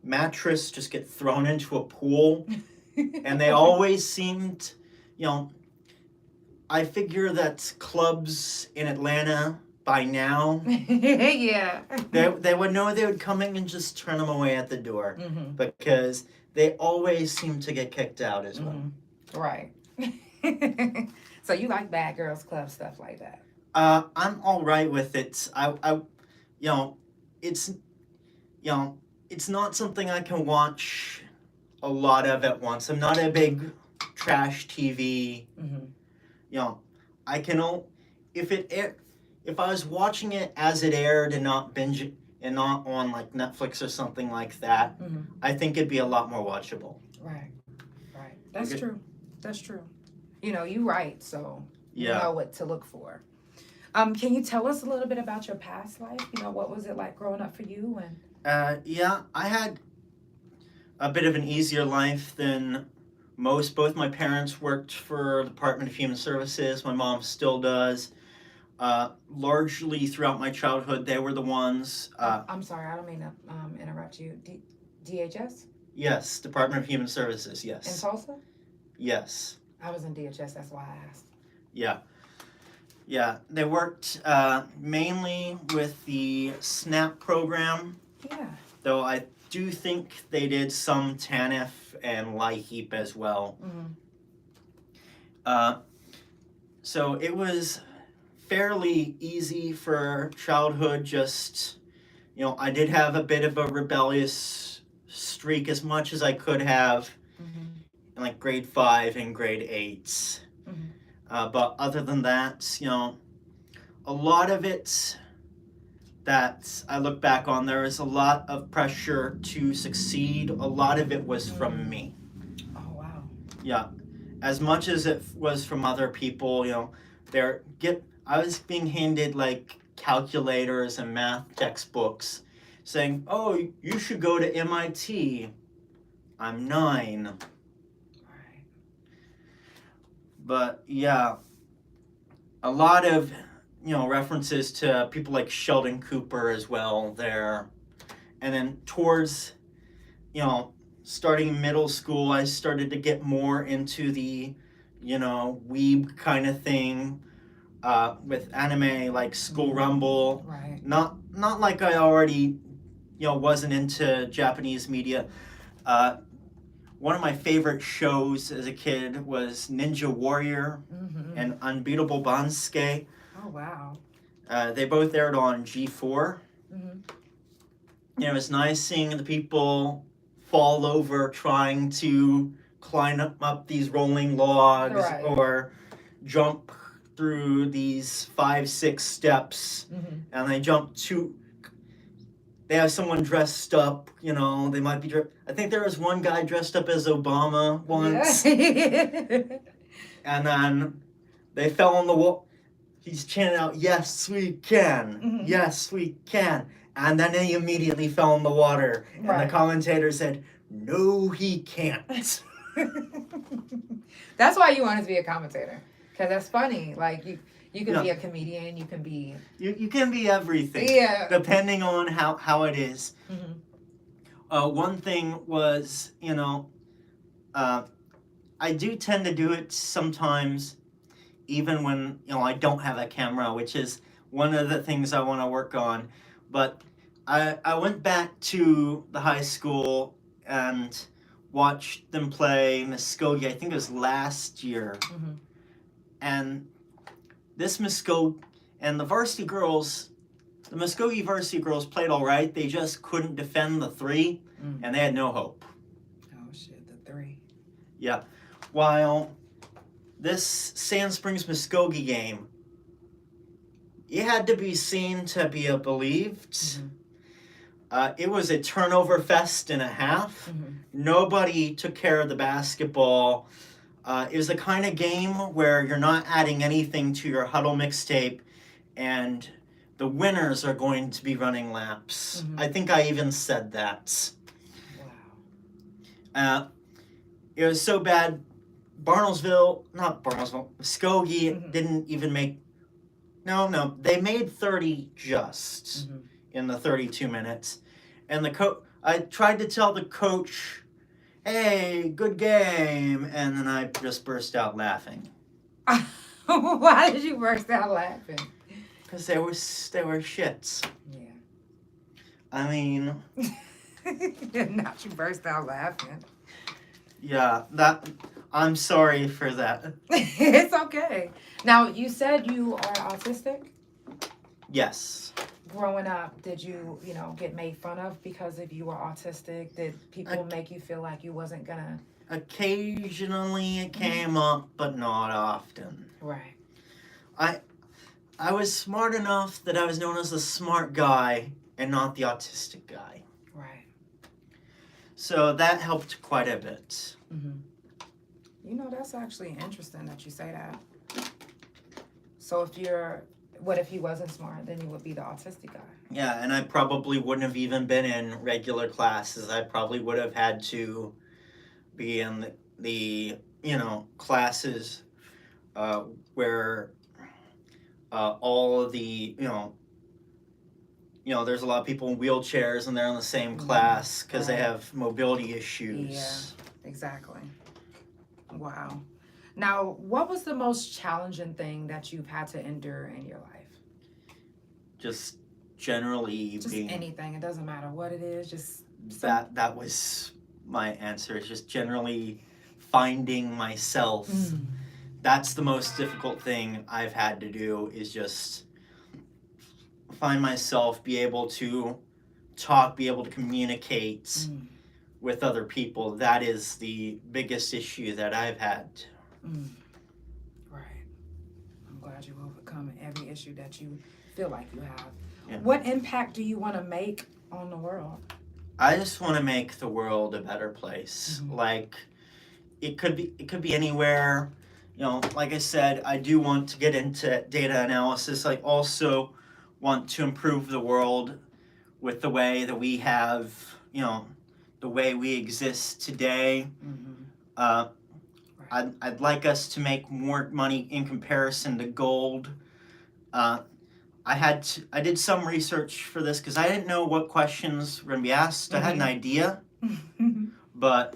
mattress just get thrown into a pool, and they always seemed, I figure that clubs in Atlanta by now, yeah, they would know they would come in and just turn them away at the door because they always seem to get kicked out as well. Right. So you like Bad Girls Club stuff like that? I'm all right with it. It's not something I can watch a lot of at once. I'm not a big trash TV. I can if I was watching it as it aired and not binge it and not on like Netflix or something like that, I think it'd be a lot more watchable. Right. That's true. That's true. You write, so you know what to look for. Can you tell us a little bit about your past life? What was it like growing up for you? And I had a bit of an easier life than most. Both my parents worked for the Department of Human Services. My mom still does. Largely throughout my childhood, they were the ones. I'm sorry, I don't mean to interrupt you. DHS? Yes, Department of Human Services, yes. In Tulsa? Yes. I was in DHS, that's why I asked. Yeah, they worked mainly with the SNAP program. Yeah. Though I do think they did some TANF and LIHEAP as well. So it was fairly easy for childhood. Just, I did have a bit of a rebellious streak as much as I could have in like grade 5 and grade 8. But other than that, a lot of it that I look back on, there is a lot of pressure to succeed. A lot of it was from me. Oh, wow. Yeah. As much as it was from other people, I was being handed like calculators and math textbooks saying, oh, you should go to MIT. I'm 9. But yeah, a lot of, references to people like Sheldon Cooper as well there. And then towards, starting middle school, I started to get more into the, weeb kind of thing with anime like School Rumble. Right. Not like I already wasn't into Japanese media. One of my favorite shows as a kid was Ninja Warrior and Unbeatable Bansuke. Oh, wow. They both aired on G4. It was nice seeing the people fall over trying to climb up these rolling logs Right. or jump through these 5-6 steps, and they jump they have someone dressed up, they might be I think there was one guy dressed up as Obama once. Yeah. And then they fell on the wall. He's chanting out, "Yes, we can. Yes, we can." And then he immediately fell in the water. And Right. the commentator said, "No, he can't." That's why you wanted to be a commentator. Because that's funny. Like, you can Yeah. be a comedian. You can be... You can be everything. Yeah. Depending on how it is. One thing was, I do tend to do it sometimes, even when, I don't have a camera, which is one of the things I want to work on. But I went back to the high school and watched them play Muskogee. I think it was last year. And this Muskogee and the Muskogee varsity girls played all right. They just couldn't defend the 3, and they had no hope. Oh, shit, the 3. Yeah. While this Sand Springs Muskogee game, it had to be seen to be believed. It was a turnover fest and a half. Nobody took care of the basketball. It was the kind of game where you're not adding anything to your huddle mixtape, and the winners are going to be running laps. I think I even said that. Wow. It was so bad. Muskogee didn't even make... No, they made 30 just in the 32 minutes. And I tried to tell the coach, "Hey, good game," and then I just burst out laughing. Why did you burst out laughing? Because they were shits. Yeah. I mean... Not you burst out laughing. Yeah, I'm sorry for that. It's okay. Now, you said you are autistic? Yes. Growing up, did you, get made fun of because if you were autistic? Did people make you feel like you wasn't gonna... Occasionally it came up, but not often. Right. I was smart enough that I was known as the smart guy and not the autistic guy. Right. So that helped quite a bit. That's actually interesting that you say that. So what if he wasn't smart? Then he would be the autistic guy. Yeah, and I probably wouldn't have even been in regular classes. I probably would have had to be in the classes where all of the, there's a lot of people in wheelchairs and they're in the same class because they have mobility issues. Yeah, exactly. Wow. Now, what was the most challenging thing that you've had to endure in your life? Just generally Just being... anything. It doesn't matter what it is. Just... That was my answer. It's just generally finding myself. That's the most difficult thing I've had to do, is just find myself, be able to talk, be able to communicate with other people. That is the biggest issue that I've had. Right. I'm glad you've overcome every issue that you feel like you have. Yeah. What impact do you want to make on the world? I just want to make the world a better place. Like, it could be anywhere. Like I said, I do want to get into data analysis. I also want to improve the world with the way that we have, the way we exist today. I'd like us to make more money in comparison to gold. I did some research for this because I didn't know what questions were going to be asked. I had an idea, but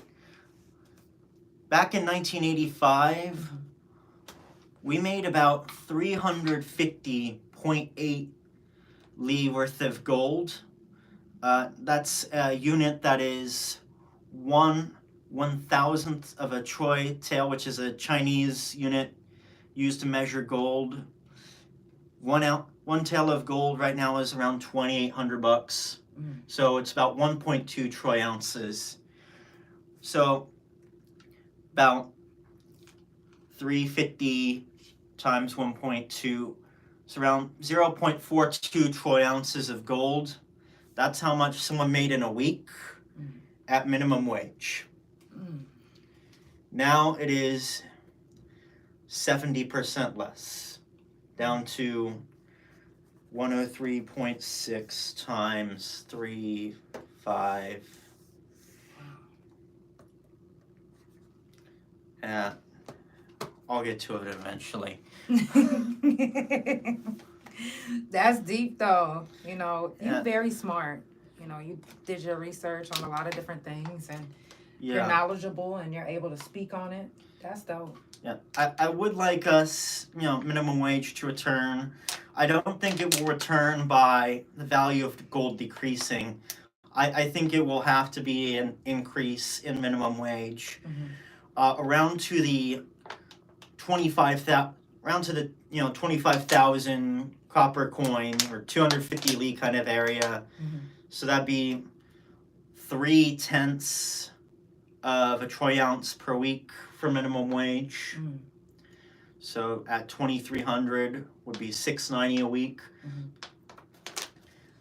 back in 1985, we made about 350.8 Li worth of gold. That's a unit that is 1/1000th of a troy tael, which is a Chinese unit used to measure gold. One tael of gold right now is around $2,800. So it's about 1.2 troy ounces. So about 350 times 1.2. It's around 0.42 troy ounces of gold. That's how much someone made in a week at minimum wage. Now it is 70% less, down to 103.6 times 3.5. I'll get to it eventually. That's deep though. You know, you're Yeah. very smart. You know, you did your research on a lot of different things and you're Yeah. knowledgeable and you're able to speak on it. That's dope. Yeah. I would like us, minimum wage to return. I don't think it will return by the value of gold decreasing. I think it will have to be an increase in minimum wage. Around to the 25,000 copper coin or 250 li kind of area. So that'd be 3/10 of a troy ounce per week for minimum wage. So at 2,300 would be $690 a week.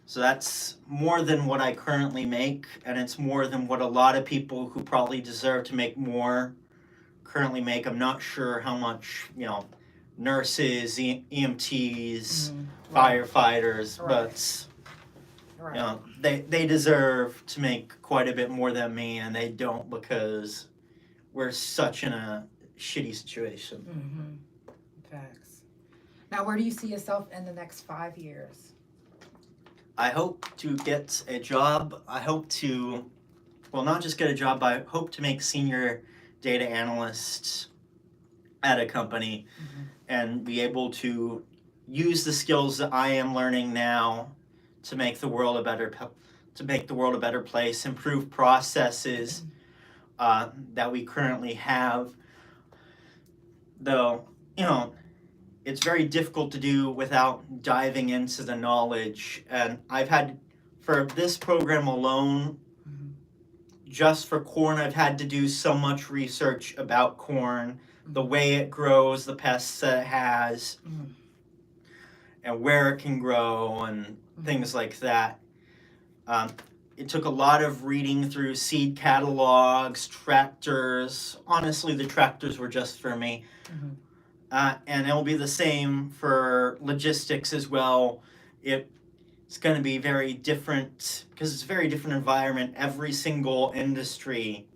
So that's more than what I currently make, and it's more than what a lot of people who probably deserve to make more currently make. I'm not sure how much, nurses, EMTs, firefighters, but they deserve to make quite a bit more than me, and they don't because we're such in a shitty situation. Facts. Now, where do you see yourself in the next 5 years? I hope to get a job. I hope to, not just get a job, but I hope to make senior data analyst at a company and be able to use the skills that I am learning now to make the world a better place, improve processes that we currently have. Though, it's very difficult to do without diving into the knowledge. And I've had, for this program alone, just for corn, I've had to do so much research about corn, the way it grows, the pests that it has, and where it can grow, and things like that. It took a lot of reading through seed catalogs, tractors. Honestly, the tractors were just for me. And it'll be the same for logistics as well. It's going to be very different because it's a very different environment. Every single industry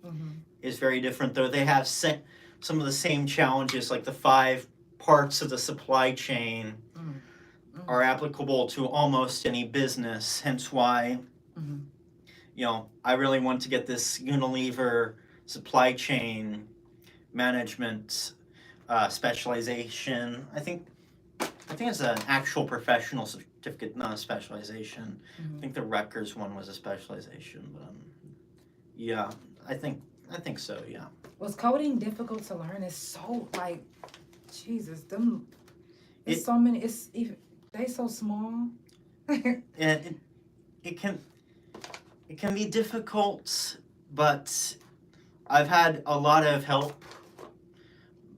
is very different, though they have some of the same challenges, like the 5 parts of the supply chain are applicable to almost any business. Hence why, I really want to get this Unilever supply chain management specialization. I think it's an actual professional certificate, not a specialization. I think the Rutgers one was a specialization, but yeah, I think so. Yeah. Was coding difficult to learn? It's so like, Jesus, them. It's so many. They so small. And it can be difficult, but I've had a lot of help.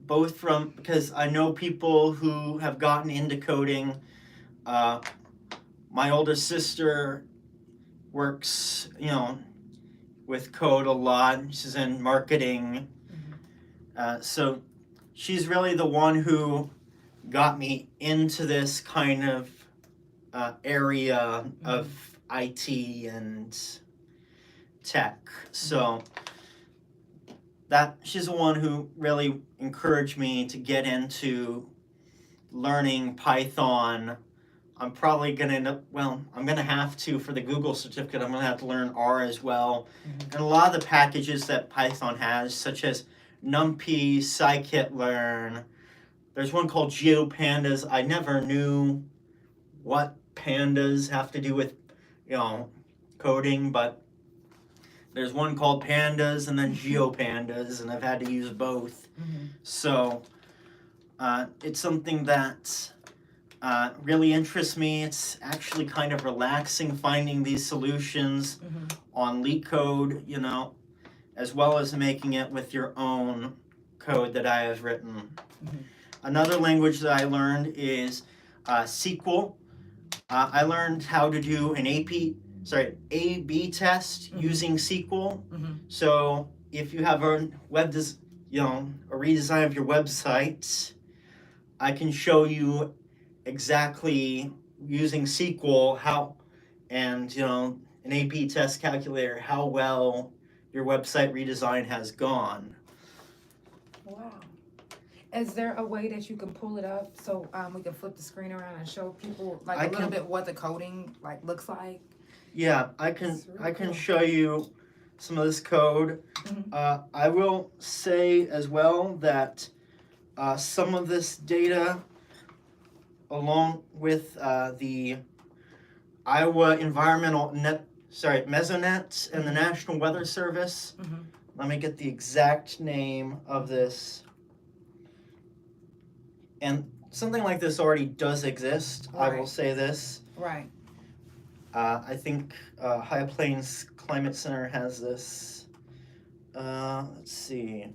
Both because I know people who have gotten into coding. My older sister works, with code a lot. She's in marketing. So she's really the one who got me into this kind of area of IT and tech. So she's the one who really encouraged me to get into learning Python. I'm probably going to end up, I'm going to have to, for the Google certificate, I'm going to have to learn R as well. And a lot of the packages that Python has, such as NumPy, scikit-learn, there's one called GeoPandas. I never knew what pandas have to do with, coding, but there's one called pandas and then geopandas, and I've had to use both. So it's something that really interests me. It's actually kind of relaxing finding these solutions on LeetCode, you know, as well as making it with your own code that I have written. Another language that I learned is SQL. I learned how to do an A/B test using SQL. So if you have a a redesign of your website, I can show you exactly using SQL how, and an A/B test calculator, how well your website redesign has gone. Wow. Is there a way that you can pull it up so we can flip the screen around and show people like a little bit what the coding like looks like? Yeah, I can show you some of this code. I will say as well that some of this data, along with the Iowa Mesonet and the National Weather Service. Let me get the exact name of this. And something like this already does exist. Right. I will say this. Right. I think High Plains Climate Center has this. Let's see.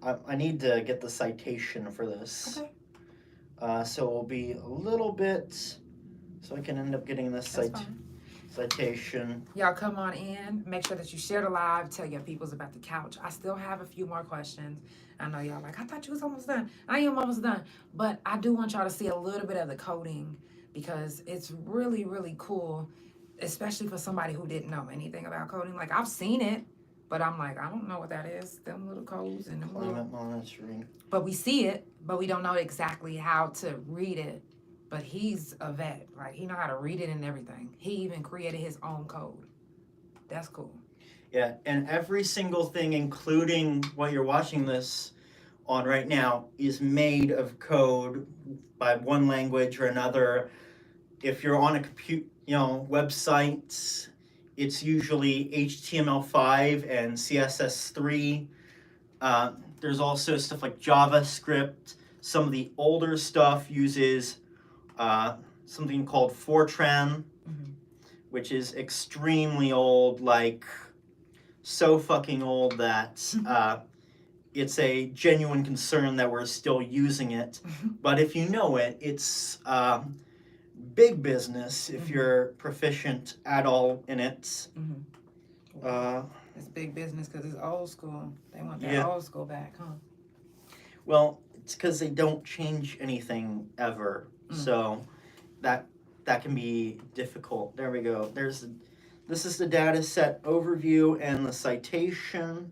I need to get the citation for this. Okay. So it'll be a little bit, so I can end up getting this citation. Y'all come on in. Make sure that you share the live. Tell your peoples about the couch. I still have a few more questions. I know y'all like, I thought you was almost done. I am almost done. But I do want y'all to see a little bit of the coding because it's really, really cool, especially for somebody who didn't know anything about coding. Like, I've seen it, but I'm like, I don't know what that is. Them little codes and them little... Climate monitoring. But we see it, but we don't know exactly how to read it. But he's a vet. Like, he know how to read it and everything. He even created his own code. That's cool. Yeah, and every single thing, including what you're watching this on right now, is made of code by one language or another. If you're on a website, it's usually HTML5 and CSS3. There's also stuff like JavaScript. Some of the older stuff uses something called Fortran, which is extremely old, like so fucking old that it's a genuine concern that we're still using it. But if you know it, it's big business if you're proficient at all in it. It's big business because it's old school. They want that old school back, huh? Well, it's because they don't change anything ever. So that can be difficult. There we go. This is the data set overview and the citation.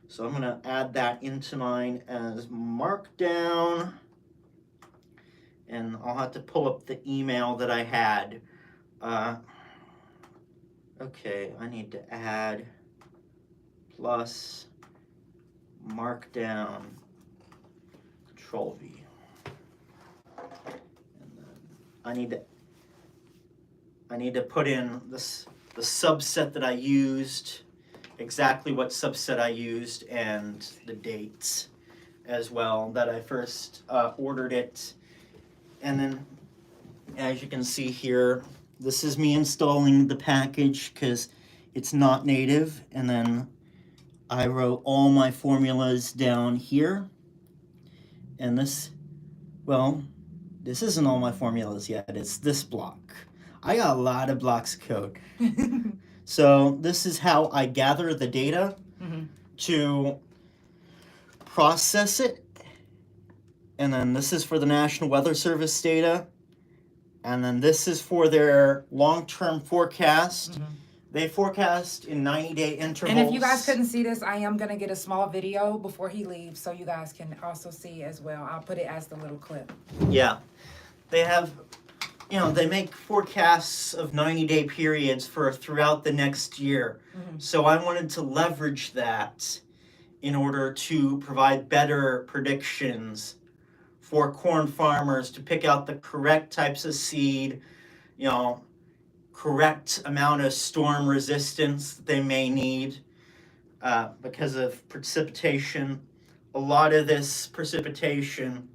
So I'm going to add that into mine as Markdown. And I'll have to pull up the email that I had. Okay, I need to add plus Markdown, Control V. And then I need to put in the subset that I used, exactly what subset I used, and the dates as well that I first ordered it. And then, as you can see here, this is me installing the package because it's not native. And then I wrote all my formulas down here. And this isn't all my formulas yet. It's this block. I got a lot of blocks of code. So this is how I gather the data to process it. And then this is for the National Weather Service data. And then this is for their long-term forecast. They forecast in 90-day intervals. And if you guys couldn't see this, I am going to get a small video before he leaves so you guys can also see as well. I'll put it as the little clip. Yeah. They have, they make forecasts of 90-day periods for throughout the next year. So I wanted to leverage that in order to provide better predictions for corn farmers to pick out the correct types of seed, correct amount of storm resistance they may need because of precipitation. A lot of this precipitation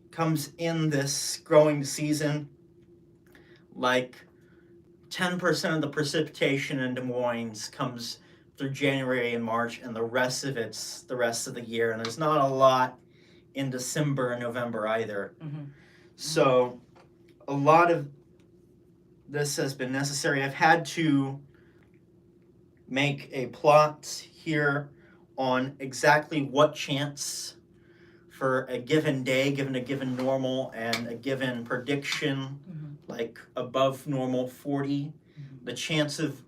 comes in this growing season. Like 10% of the precipitation in Des Moines comes through January and March, and the rest of it's the rest of the year. And there's not a lot in December and November either. Mm-hmm. So a lot of this has been necessary. I've had to make a plot here on exactly what chance for a given day, given a given normal and a given prediction, like above normal 40, the chance of,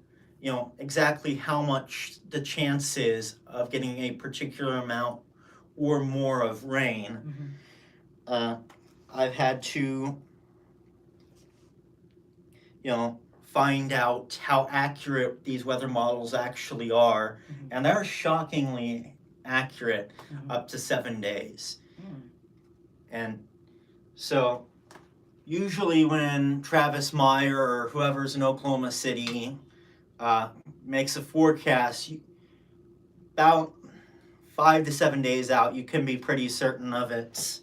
exactly how much the chance is of getting a particular amount or more of rain. I've had to, find out how accurate these weather models actually are, and they're shockingly accurate up to 7 days. And so usually when Travis Meyer or whoever's in Oklahoma City makes a forecast, about 5 to 7 days out, you can be pretty certain of it,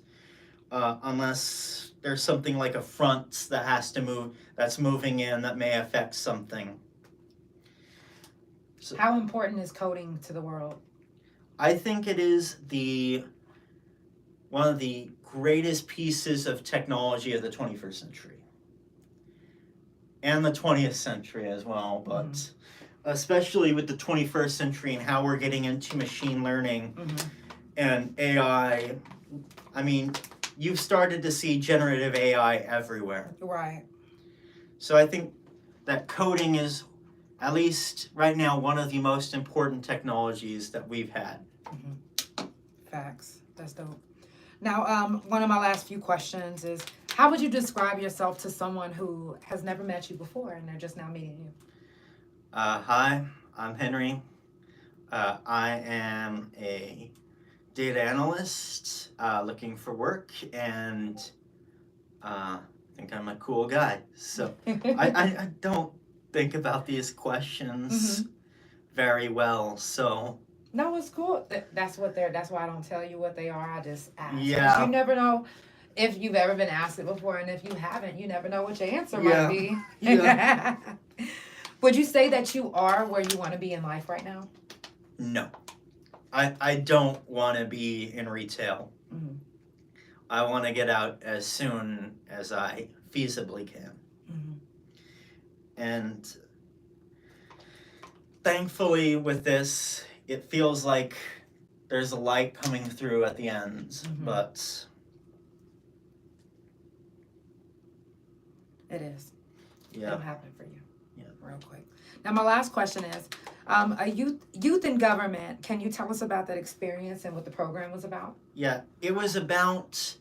unless there's something like a front that has to move, that's moving in, that may affect something. So, how important is coding to the world? I think it is one of the greatest pieces of technology of the 21st century. And the 20th century as well, but especially with the 21st century and how we're getting into machine learning and AI. I mean, you've started to see generative AI everywhere. Right. So I think that coding is, at least right now, one of the most important technologies that we've had. Facts. That's dope. Now, one of my last few questions is, how would you describe yourself to someone who has never met you before and they're just now meeting you? Hi, I'm Henry. I am a data analyst looking for work, and I think I'm a cool guy. So I don't think about these questions very well. So no, it's cool. That's why I don't tell you what they are. I just ask. Yeah. You never know if you've ever been asked it before, and if you haven't, you never know what your answer might be. Yeah. Would you say that you are where you want to be in life right now? No. I don't want to be in retail. I want to get out as soon as I feasibly can. And thankfully with this, it feels like there's a light coming through at the end, but it is. Yeah. It'll happen for you. Yeah. Real quick. Now, my last question is, a youth in government. Can you tell us about that experience and what the program was about? Yeah, it was about,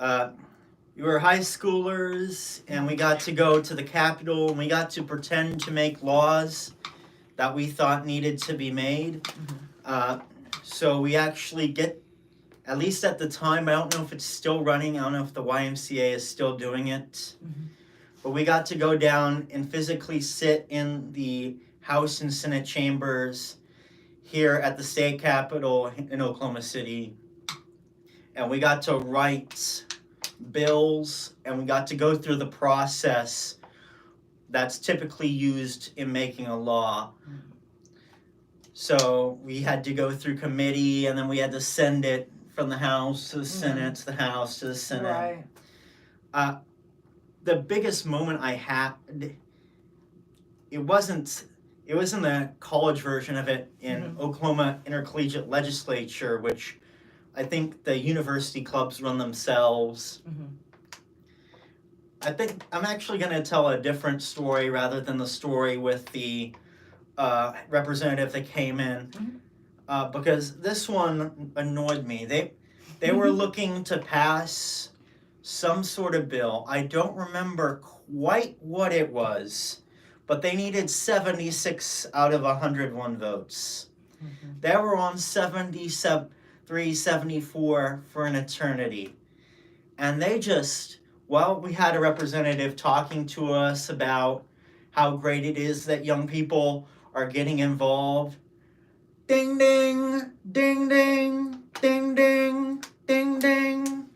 we were high schoolers, and we got to go to the Capitol, and we got to pretend to make laws that we thought needed to be made. So we actually get, at least at the time, I don't know if it's still running, I don't know if the YMCA is still doing it, but we got to go down and physically sit in the House and Senate chambers here at the state capitol in Oklahoma City, and we got to write bills, and we got to go through the process that's typically used in making a law. So we had to go through committee, and then we had to send it from the House to the Senate, to the House to the Senate. Right. The biggest moment I had, it wasn't the college version of it in Oklahoma Intercollegiate Legislature, which I think the university clubs run themselves. I think I'm actually going to tell a different story rather than the story with the representative that came in, because this one annoyed me. They were looking to pass some sort of bill. I don't remember quite what it was, but they needed 76 out of 101 votes. They were on 73, 74 for an eternity. And they just Well, we had a representative talking to us about how great it is that young people are getting involved. Ding, ding, ding, ding, ding, ding, ding, ding.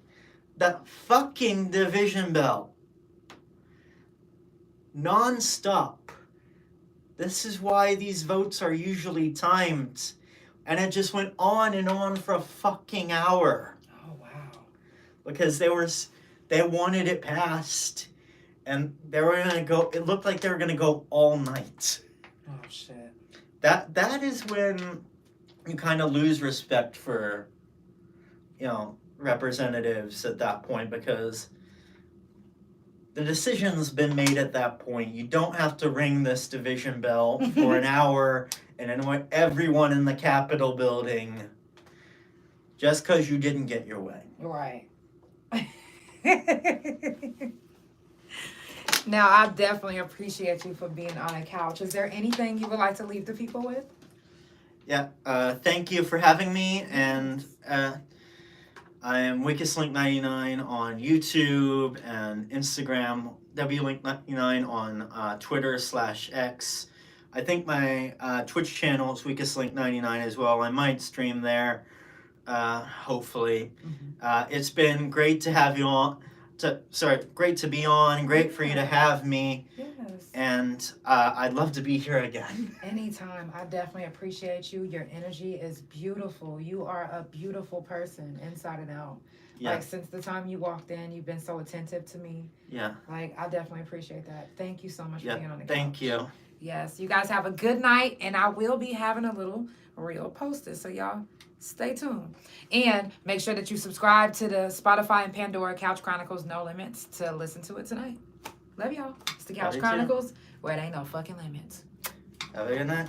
That fucking division bell. Non-stop. This is why these votes are usually timed. And it just went on and on for a fucking hour. Oh, wow. Because they wanted it passed. And they were gonna go, it looked like they were gonna go all night. Oh, shit. That is when you kind of lose respect for, representatives at that point, because the decision's been made at that point. You don't have to ring this division bell for an hour and annoy everyone in the Capitol building just because you didn't get your way. Right. Now, I definitely appreciate you for being on a couch. Is there anything you would like to leave the people with? Yeah, thank you for having me, and I am WeakestLink99 on YouTube and Instagram, WLink99 on Twitter/X. I think my Twitch channel is WeakestLink99 as well. I might stream there, hopefully. It's been great to have you on. Great to be on, great for you to have me. Yes. And I'd love to be here again. Anytime. I definitely appreciate you. Your energy is beautiful. You are a beautiful person inside and out. Yeah. Like, since the time you walked in, you've been so attentive to me. Yeah. Like, I definitely appreciate that. Thank you so much for being on the couch. Thank you. Yes, you guys have a good night, and I will be having a little reel posted, so y'all stay tuned. And make sure that you subscribe to the Spotify and Pandora Couch Chronicles No Limits to listen to it tonight. Love y'all. It's the Couch Chronicles, where it ain't no fucking limits. Have a good night.